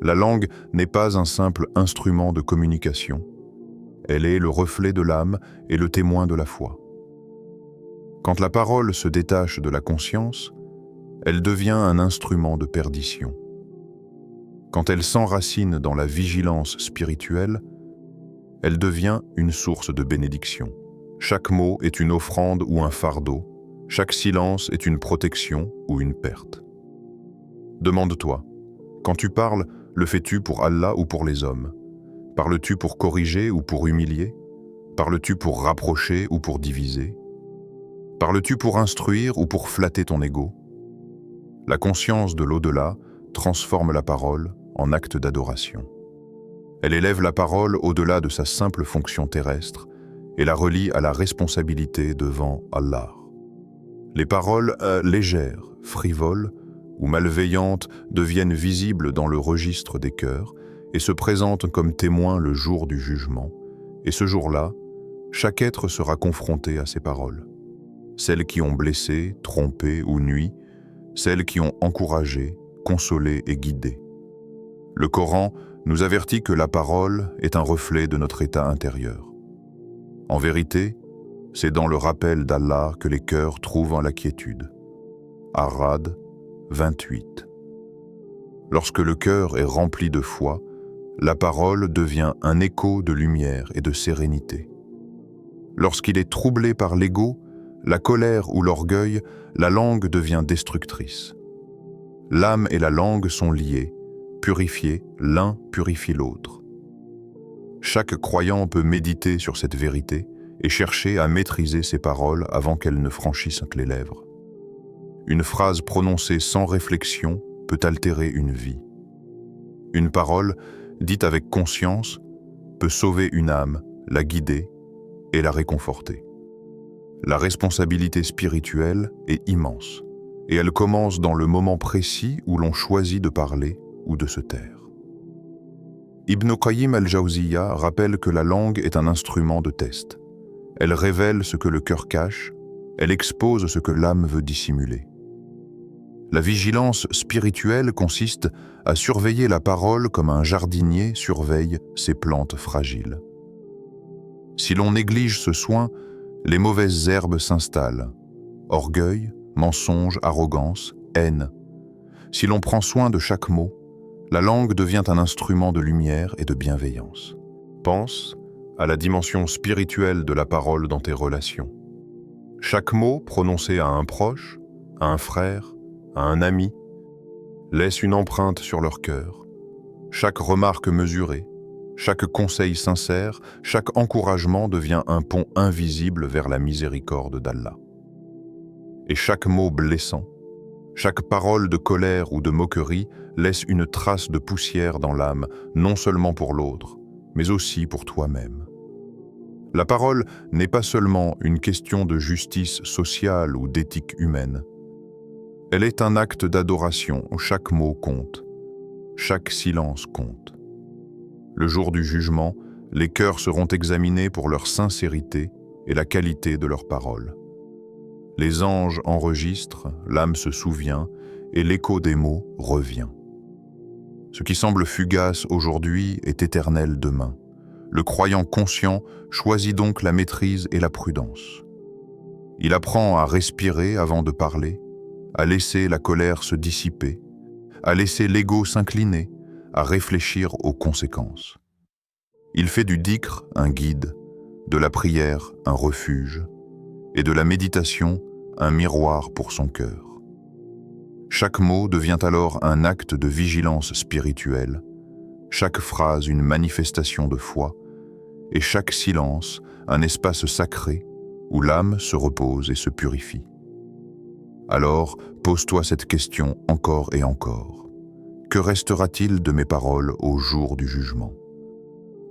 La langue n'est pas un simple instrument de communication. Elle est le reflet de l'âme et le témoin de la foi. Quand la parole se détache de la conscience, elle devient un instrument de perdition. Quand elle s'enracine dans la vigilance spirituelle, elle devient une source de bénédiction. Chaque mot est une offrande ou un fardeau, chaque silence est une protection ou une perte. Demande-toi, quand tu parles, le fais-tu pour Allah ou pour les hommes? Parles-tu pour corriger ou pour humilier? Parles-tu pour rapprocher ou pour diviser? Parles-tu pour instruire ou pour flatter ton ego? La conscience de l'au-delà transforme la parole en acte d'adoration. Elle élève la parole au-delà de sa simple fonction terrestre et la relie à la responsabilité devant Allah. Les paroles légères, frivoles ou malveillantes deviennent visibles dans le registre des cœurs et se présentent comme témoins le jour du jugement. Et ce jour-là, chaque être sera confronté à ces paroles. Celles qui ont blessé, trompé ou nui, celles qui ont encouragé, consolé et guidé. Le Coran nous avertit que la parole est un reflet de notre état intérieur. En vérité, c'est dans le rappel d'Allah que les cœurs trouvent la quiétude. Ar-Ra'd 28. Lorsque le cœur est rempli de foi, la parole devient un écho de lumière et de sérénité. Lorsqu'il est troublé par l'ego, la colère ou l'orgueil, la langue devient destructrice. L'âme et la langue sont liées, purifiées, l'un purifie l'autre. Chaque croyant peut méditer sur cette vérité et chercher à maîtriser ses paroles avant qu'elles ne franchissent les lèvres. Une phrase prononcée sans réflexion peut altérer une vie. Une parole, dite avec conscience, peut sauver une âme, la guider et la réconforter. La responsabilité spirituelle est immense, et elle commence dans le moment précis où l'on choisit de parler ou de se taire. Ibn Qayyim al-Jawziyya rappelle que la langue est un instrument de test. Elle révèle ce que le cœur cache, elle expose ce que l'âme veut dissimuler. La vigilance spirituelle consiste à surveiller la parole comme un jardinier surveille ses plantes fragiles. Si l'on néglige ce soin, les mauvaises herbes s'installent. Orgueil, mensonge, arrogance, haine. Si l'on prend soin de chaque mot, la langue devient un instrument de lumière et de bienveillance. Pense à la dimension spirituelle de la parole dans tes relations. Chaque mot prononcé à un proche, à un frère, à un ami, laisse une empreinte sur leur cœur. Chaque remarque mesurée, chaque conseil sincère, chaque encouragement devient un pont invisible vers la miséricorde d'Allah. Et chaque mot blessant, Chaque parole de colère ou de moquerie laisse une trace de poussière dans l'âme, non seulement pour l'autre, mais aussi pour toi-même. La parole n'est pas seulement une question de justice sociale ou d'éthique humaine. Elle est un acte d'adoration où chaque mot compte, chaque silence compte. Le jour du jugement, les cœurs seront examinés pour leur sincérité et la qualité de leurs paroles. Les anges enregistrent, l'âme se souvient et l'écho des mots revient. Ce qui semble fugace aujourd'hui est éternel demain. Le croyant conscient choisit donc la maîtrise et la prudence. Il apprend à respirer avant de parler, à laisser la colère se dissiper, à laisser l'ego s'incliner, à réfléchir aux conséquences. Il fait du dhikr un guide, de la prière un refuge, et de la méditation un miroir pour son cœur. Chaque mot devient alors un acte de vigilance spirituelle, chaque phrase une manifestation de foi, et chaque silence un espace sacré où l'âme se repose et se purifie. Alors, pose-toi cette question encore et encore. Que restera-t-il de mes paroles au jour du jugement?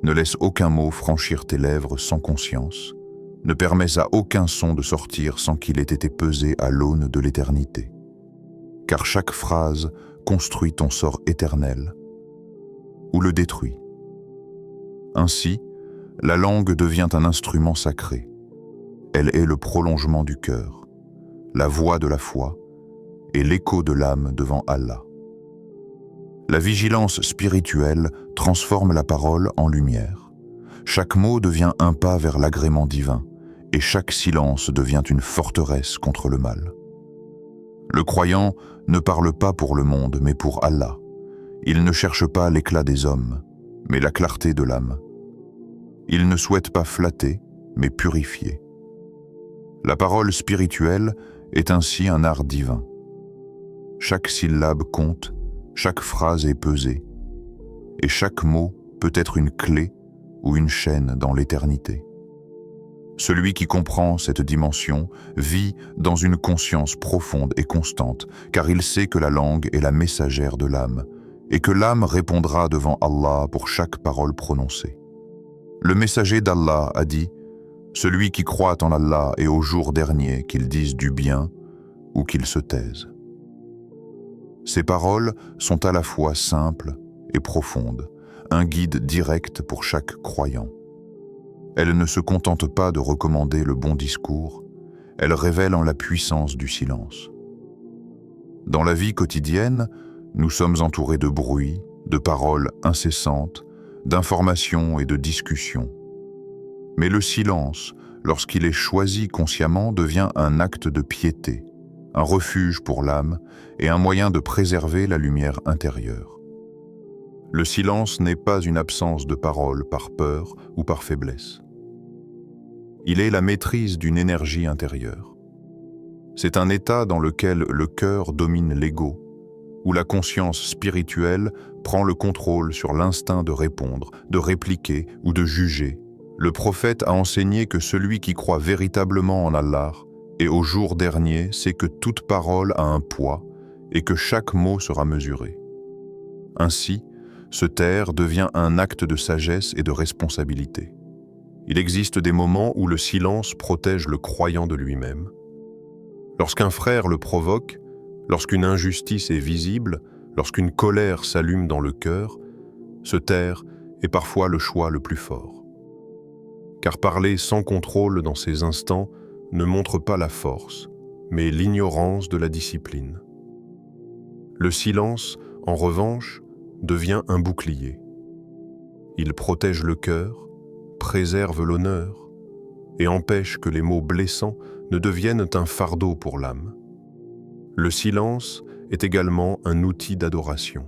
Ne laisse aucun mot franchir tes lèvres sans conscience. Ne permets à aucun son de sortir sans qu'il ait été pesé à l'aune de l'éternité. Car chaque phrase construit ton sort éternel ou le détruit. Ainsi, la langue devient un instrument sacré. Elle est le prolongement du cœur, la voix de la foi et l'écho de l'âme devant Allah. La vigilance spirituelle transforme la parole en lumière. Chaque mot devient un pas vers l'agrément divin et chaque silence devient une forteresse contre le mal. Le croyant ne parle pas pour le monde mais pour Allah. Il ne cherche pas l'éclat des hommes, mais la clarté de l'âme. Il ne souhaite pas flatter, mais purifier. La parole spirituelle est ainsi un art divin. Chaque syllabe compte, chaque phrase est pesée, et chaque mot peut être une clé ou une chaîne dans l'éternité. Celui qui comprend cette dimension vit dans une conscience profonde et constante, car il sait que la langue est la messagère de l'âme, et que l'âme répondra devant Allah pour chaque parole prononcée. Le messager d'Allah a dit « Celui qui croit en Allah et au jour dernier, qu'il dise du bien ou qu'il se taise. » Ces paroles sont à la fois simples et profondes, un guide direct pour chaque croyant. Elles ne se contentent pas de recommander le bon discours, elles révèlent la puissance du silence. Dans la vie quotidienne, nous sommes entourés de bruit, de paroles incessantes, d'informations et de discussions. Mais le silence, lorsqu'il est choisi consciemment, devient un acte de piété, un refuge pour l'âme et un moyen de préserver la lumière intérieure. Le silence n'est pas une absence de parole par peur ou par faiblesse. Il est la maîtrise d'une énergie intérieure. C'est un état dans lequel le cœur domine l'ego, où la conscience spirituelle prend le contrôle sur l'instinct de répondre, de répliquer ou de juger. Le prophète a enseigné que celui qui croit véritablement en Allah et au jour dernier sait que toute parole a un poids et que chaque mot sera mesuré. Ainsi, se taire devient un acte de sagesse et de responsabilité. Il existe des moments où le silence protège le croyant de lui-même. Lorsqu'un frère le provoque, lorsqu'une injustice est visible, lorsqu'une colère s'allume dans le cœur, se taire est parfois le choix le plus fort. Car parler sans contrôle dans ces instants ne montre pas la force, mais l'ignorance de la discipline. Le silence, en revanche, devient un bouclier. Il protège le cœur, préserve l'honneur et empêche que les mots blessants ne deviennent un fardeau pour l'âme. Le silence est également un outil d'adoration.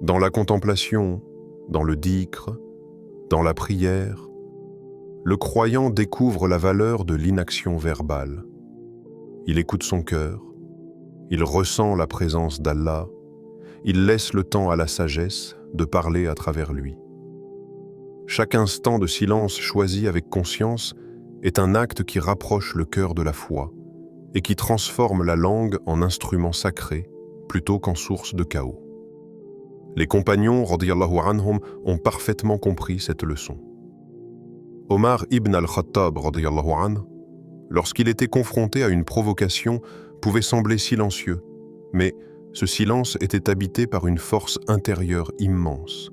Dans la contemplation, dans le dhikr, dans la prière, le croyant découvre la valeur de l'inaction verbale. Il écoute son cœur, il ressent la présence d'Allah, il laisse le temps à la sagesse de parler à travers lui. Chaque instant de silence choisi avec conscience est un acte qui rapproche le cœur de la foi et qui transforme la langue en instrument sacré plutôt qu'en source de chaos. Les compagnons, radiyallahu anhum, ont parfaitement compris cette leçon. Omar ibn al-Khattab, radiyallahu anhu, lorsqu'il était confronté à une provocation, pouvait sembler silencieux, mais ce silence était habité par une force intérieure immense.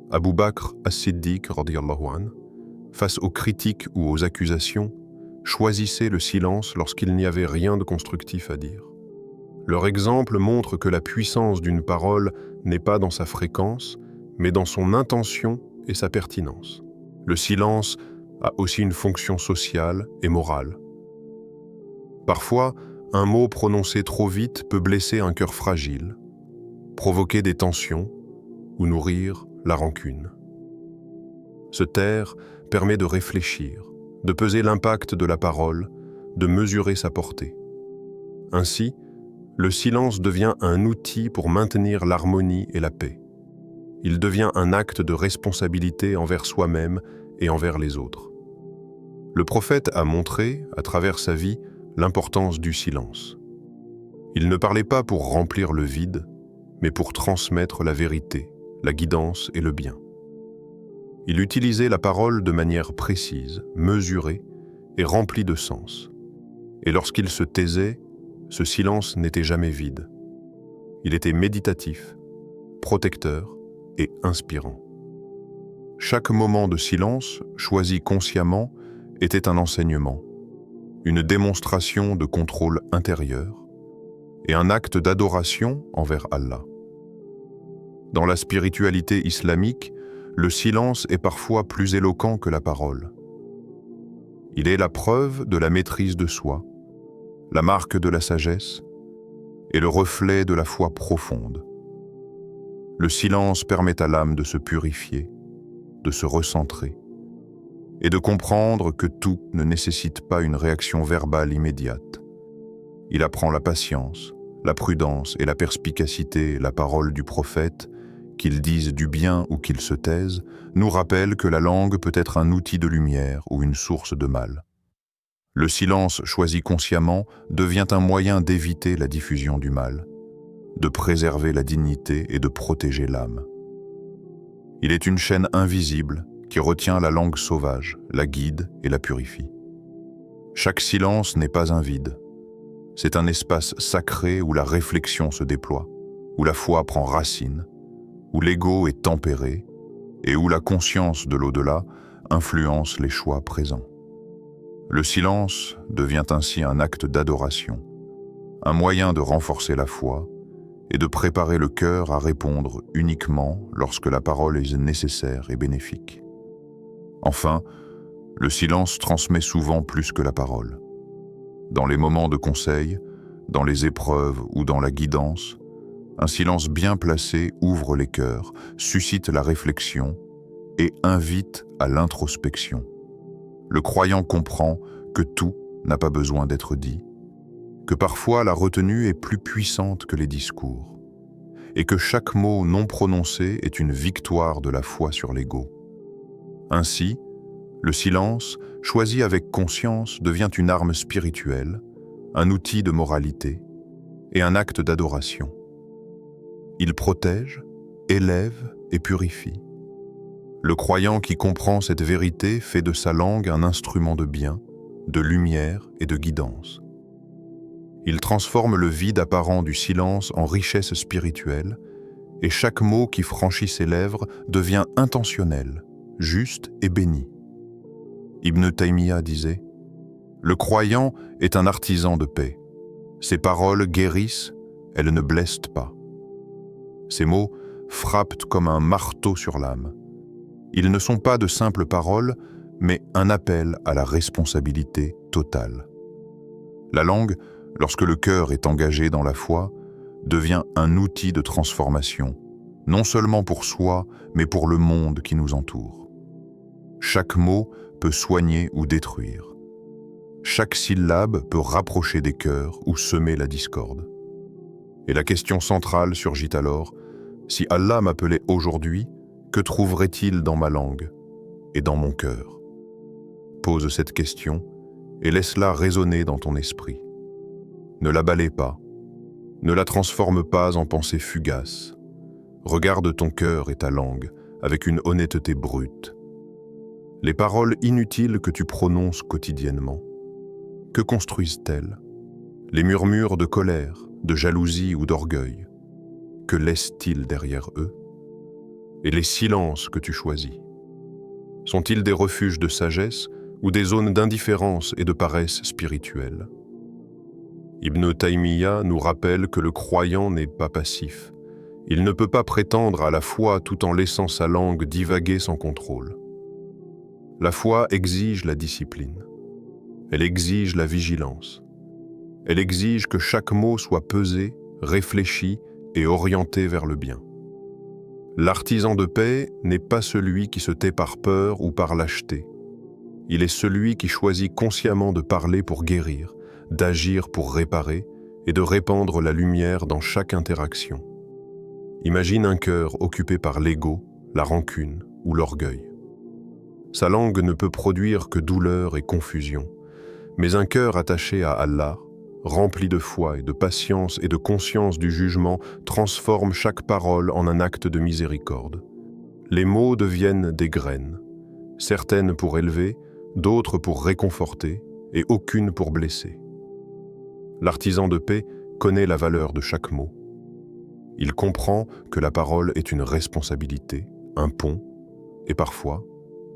Abu Bakr as-Siddiq, radiyallahu anhu, face aux critiques ou aux accusations, choisissait le silence lorsqu'il n'y avait rien de constructif à dire. Leur exemple montre que la puissance d'une parole n'est pas dans sa fréquence, mais dans son intention et sa pertinence. Le silence a aussi une fonction sociale et morale. Parfois, un mot prononcé trop vite peut blesser un cœur fragile, provoquer des tensions ou nourrir la rancune. Se taire permet de réfléchir, de peser l'impact de la parole, de mesurer sa portée. Ainsi, le silence devient un outil pour maintenir l'harmonie et la paix. Il devient un acte de responsabilité envers soi-même et envers les autres. Le prophète a montré, à travers sa vie, l'importance du silence. Il ne parlait pas pour remplir le vide, mais pour transmettre la vérité, la guidance et le bien. Il utilisait la parole de manière précise, mesurée et remplie de sens. Et lorsqu'il se taisait, ce silence n'était jamais vide. Il était méditatif, protecteur et inspirant. Chaque moment de silence, choisi consciemment, était un enseignement, une démonstration de contrôle intérieur et un acte d'adoration envers Allah. Dans la spiritualité islamique, le silence est parfois plus éloquent que la parole. Il est la preuve de la maîtrise de soi, la marque de la sagesse et le reflet de la foi profonde. Le silence permet à l'âme de se purifier, de se recentrer et de comprendre que tout ne nécessite pas une réaction verbale immédiate. Il apprend la patience, la prudence et la perspicacité, la parole du prophète, qu'il dise du bien ou qu'il se taise, nous rappelle que la langue peut être un outil de lumière ou une source de mal. Le silence choisi consciemment devient un moyen d'éviter la diffusion du mal, de préserver la dignité et de protéger l'âme. Il est une chaîne invisible qui retient la langue sauvage, la guide et la purifie. Chaque silence n'est pas un vide. C'est un espace sacré où la réflexion se déploie, où la foi prend racine, où l'ego est tempéré et où la conscience de l'au-delà influence les choix présents. Le silence devient ainsi un acte d'adoration, un moyen de renforcer la foi et de préparer le cœur à répondre uniquement lorsque la parole est nécessaire et bénéfique. Enfin, le silence transmet souvent plus que la parole. Dans les moments de conseil, dans les épreuves ou dans la guidance, un silence bien placé ouvre les cœurs, suscite la réflexion et invite à l'introspection. Le croyant comprend que tout n'a pas besoin d'être dit, que parfois la retenue est plus puissante que les discours, et que chaque mot non prononcé est une victoire de la foi sur l'ego. Ainsi, le silence, choisi avec conscience, devient une arme spirituelle, un outil de moralité et un acte d'adoration. Il protège, élève et purifie. Le croyant qui comprend cette vérité fait de sa langue un instrument de bien, de lumière et de guidance. Il transforme le vide apparent du silence en richesse spirituelle, et chaque mot qui franchit ses lèvres devient intentionnel, juste et béni. Ibn Taymiyyah disait « Le croyant est un artisan de paix. Ses paroles guérissent, elles ne blessent pas. Ces mots frappent comme un marteau sur l'âme. Ils ne sont pas de simples paroles, mais un appel à la responsabilité totale. La langue, lorsque le cœur est engagé dans la foi, devient un outil de transformation, non seulement pour soi, mais pour le monde qui nous entoure. Chaque mot peut soigner ou détruire. Chaque syllabe peut rapprocher des cœurs ou semer la discorde. Et la question centrale surgit alors, si Allah m'appelait aujourd'hui, que trouverait-il dans ma langue et dans mon cœur? Pose cette question et laisse-la résonner dans ton esprit. Ne la balaie pas. Ne la transforme pas en pensée fugace. Regarde ton cœur et ta langue avec une honnêteté brute. Les paroles inutiles que tu prononces quotidiennement, que construisent-elles? Les murmures de colère, de jalousie ou d'orgueil, que laissent-ils derrière eux? Et les silences que tu choisis, sont-ils des refuges de sagesse ou des zones d'indifférence et de paresse spirituelle? Ibn Taymiyya nous rappelle que le croyant n'est pas passif. Il ne peut pas prétendre à la foi tout en laissant sa langue divaguer sans contrôle. La foi exige la discipline. Elle exige la vigilance. Elle exige que chaque mot soit pesé, réfléchi et orienté vers le bien. L'artisan de paix n'est pas celui qui se tait par peur ou par lâcheté. Il est celui qui choisit consciemment de parler pour guérir, d'agir pour réparer et de répandre la lumière dans chaque interaction. Imagine un cœur occupé par l'ego, la rancune ou l'orgueil. Sa langue ne peut produire que douleur et confusion, mais un cœur attaché à Allah, rempli de foi et de patience et de conscience du jugement, transforme chaque parole en un acte de miséricorde. Les mots deviennent des graines, certaines pour élever, d'autres pour réconforter et aucune pour blesser. L'artisan de paix connaît la valeur de chaque mot. Il comprend que la parole est une responsabilité, un pont et parfois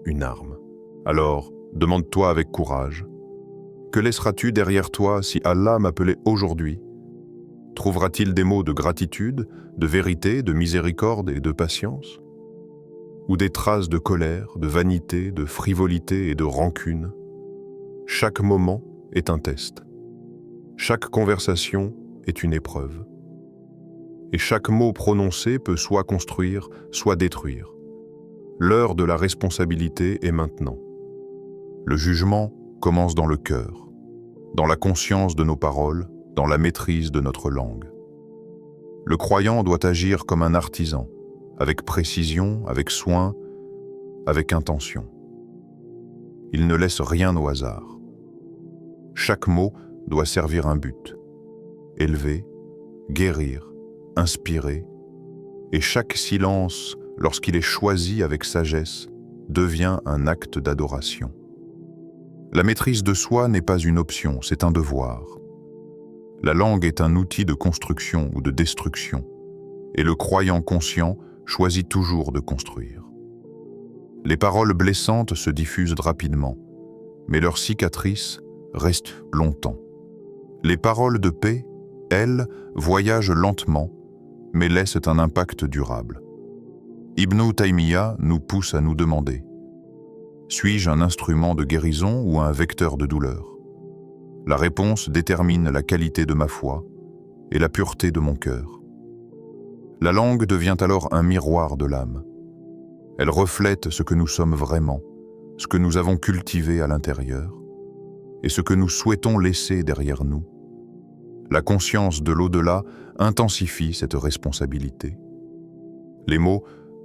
une arme. Alors, demande-toi avec courage, que laisseras-tu derrière toi si Allah m'appelait aujourd'hui? Trouvera-t-il des mots de gratitude, de vérité, de miséricorde et de patience? Ou des traces de colère, de vanité, de frivolité et de rancune? Chaque moment est un test. Chaque conversation est une épreuve. Et chaque mot prononcé peut soit construire, soit détruire. L'heure de la responsabilité est maintenant. Le jugement commence dans le cœur, dans la conscience de nos paroles, dans la maîtrise de notre langue. Le croyant doit agir comme un artisan, avec précision, avec soin, avec intention. Il ne laisse rien au hasard. Chaque mot doit servir un but, élever, guérir, inspirer, et chaque silence, lorsqu'il est choisi avec sagesse, devient un acte d'adoration. La maîtrise de soi n'est pas une option, c'est un devoir. La langue est un outil de construction ou de destruction, et le croyant conscient choisit toujours de construire. Les paroles blessantes se diffusent rapidement, mais leurs cicatrices restent longtemps. Les paroles de paix, elles, voyagent lentement, mais laissent un impact durable. Ibn Taymiyya nous pousse à nous demander: suis-je un instrument de guérison ou un vecteur de douleur? La réponse détermine la qualité de ma foi et la pureté de mon cœur. La langue devient alors un miroir de l'âme. Elle reflète ce que nous sommes vraiment, ce que nous avons cultivé à l'intérieur et ce que nous souhaitons laisser derrière nous. La conscience de l'au-delà intensifie cette responsabilité. Les mots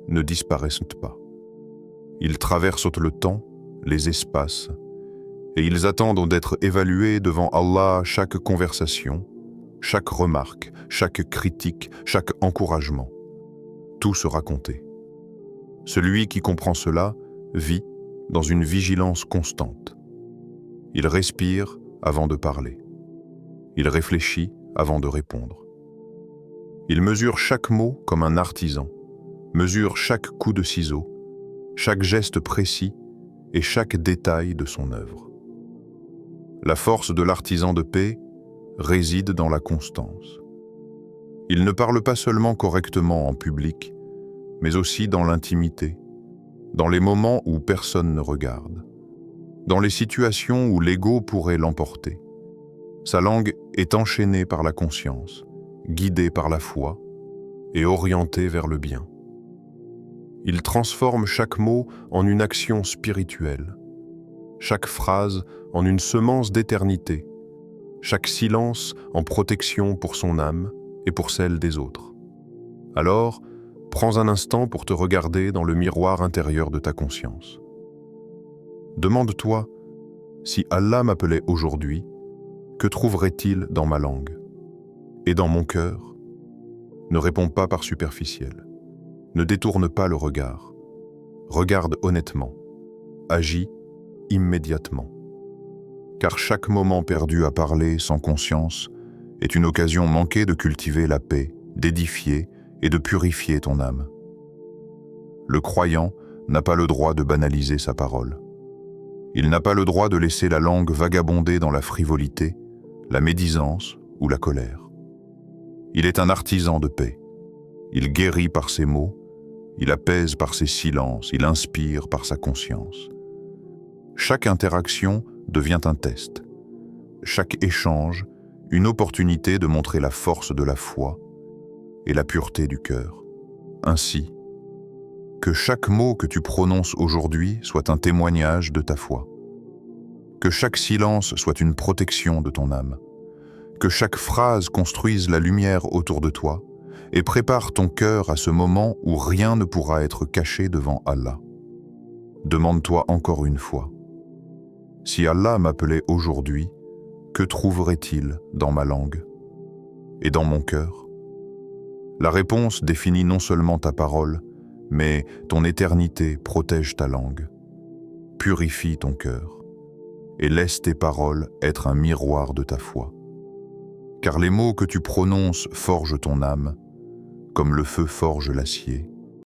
ne disparaissent pas. Ils traversent le temps, les espaces, et ils attendent d'être évalués devant Allah chaque conversation, chaque remarque, chaque critique, chaque encouragement. Tout sera compté. Celui qui comprend cela vit dans une vigilance constante. Il respire avant de parler. Il réfléchit avant de répondre. Il mesure chaque mot comme un artisan, mesure chaque coup de ciseau, chaque geste précis et chaque détail de son œuvre. La force de l'artisan de paix réside dans la constance. Il ne parle pas seulement correctement en public, mais aussi dans l'intimité, dans les moments où personne ne regarde, dans les situations où l'ego pourrait l'emporter. Sa langue est enchaînée par la conscience, guidée par la foi et orientée vers le bien. Il transforme chaque mot en une action spirituelle, chaque phrase en une semence d'éternité, chaque silence en protection pour son âme et pour celle des autres. Alors, prends un instant pour te regarder dans le miroir intérieur de ta conscience. Demande-toi, si Allah m'appelait aujourd'hui, Que trouverait-il dans ma langue? Et dans mon cœur? Ne réponds pas par superficiel. Ne détourne pas le regard. Regarde honnêtement. Agis immédiatement. Car chaque moment perdu à parler sans conscience est une occasion manquée de cultiver la paix, d'édifier et de purifier ton âme. Le croyant n'a pas le droit de banaliser sa parole. Il n'a pas le droit de laisser la langue vagabonder dans la frivolité, la médisance ou la colère. Il est un artisan de paix. Il guérit par ses mots, il apaise par ses silences, il inspire par sa conscience. Chaque interaction devient un test. Chaque échange, une opportunité de montrer la force de la foi et la pureté du cœur. Ainsi, que chaque mot que tu prononces aujourd'hui soit un témoignage de ta foi. Que chaque silence soit une protection de ton âme. Que chaque phrase construise la lumière autour de toi et prépare ton cœur à ce moment où rien ne pourra être caché devant Allah. Demande-toi encore une fois, si Allah m'appelait aujourd'hui, que trouverait-il dans ma langue et dans mon cœur? La réponse définit non seulement ta parole, mais ton éternité protège ta langue. Purifie ton cœur et laisse tes paroles être un miroir de ta foi. Car les mots que tu prononces forgent ton âme, comme le feu forge l'acier,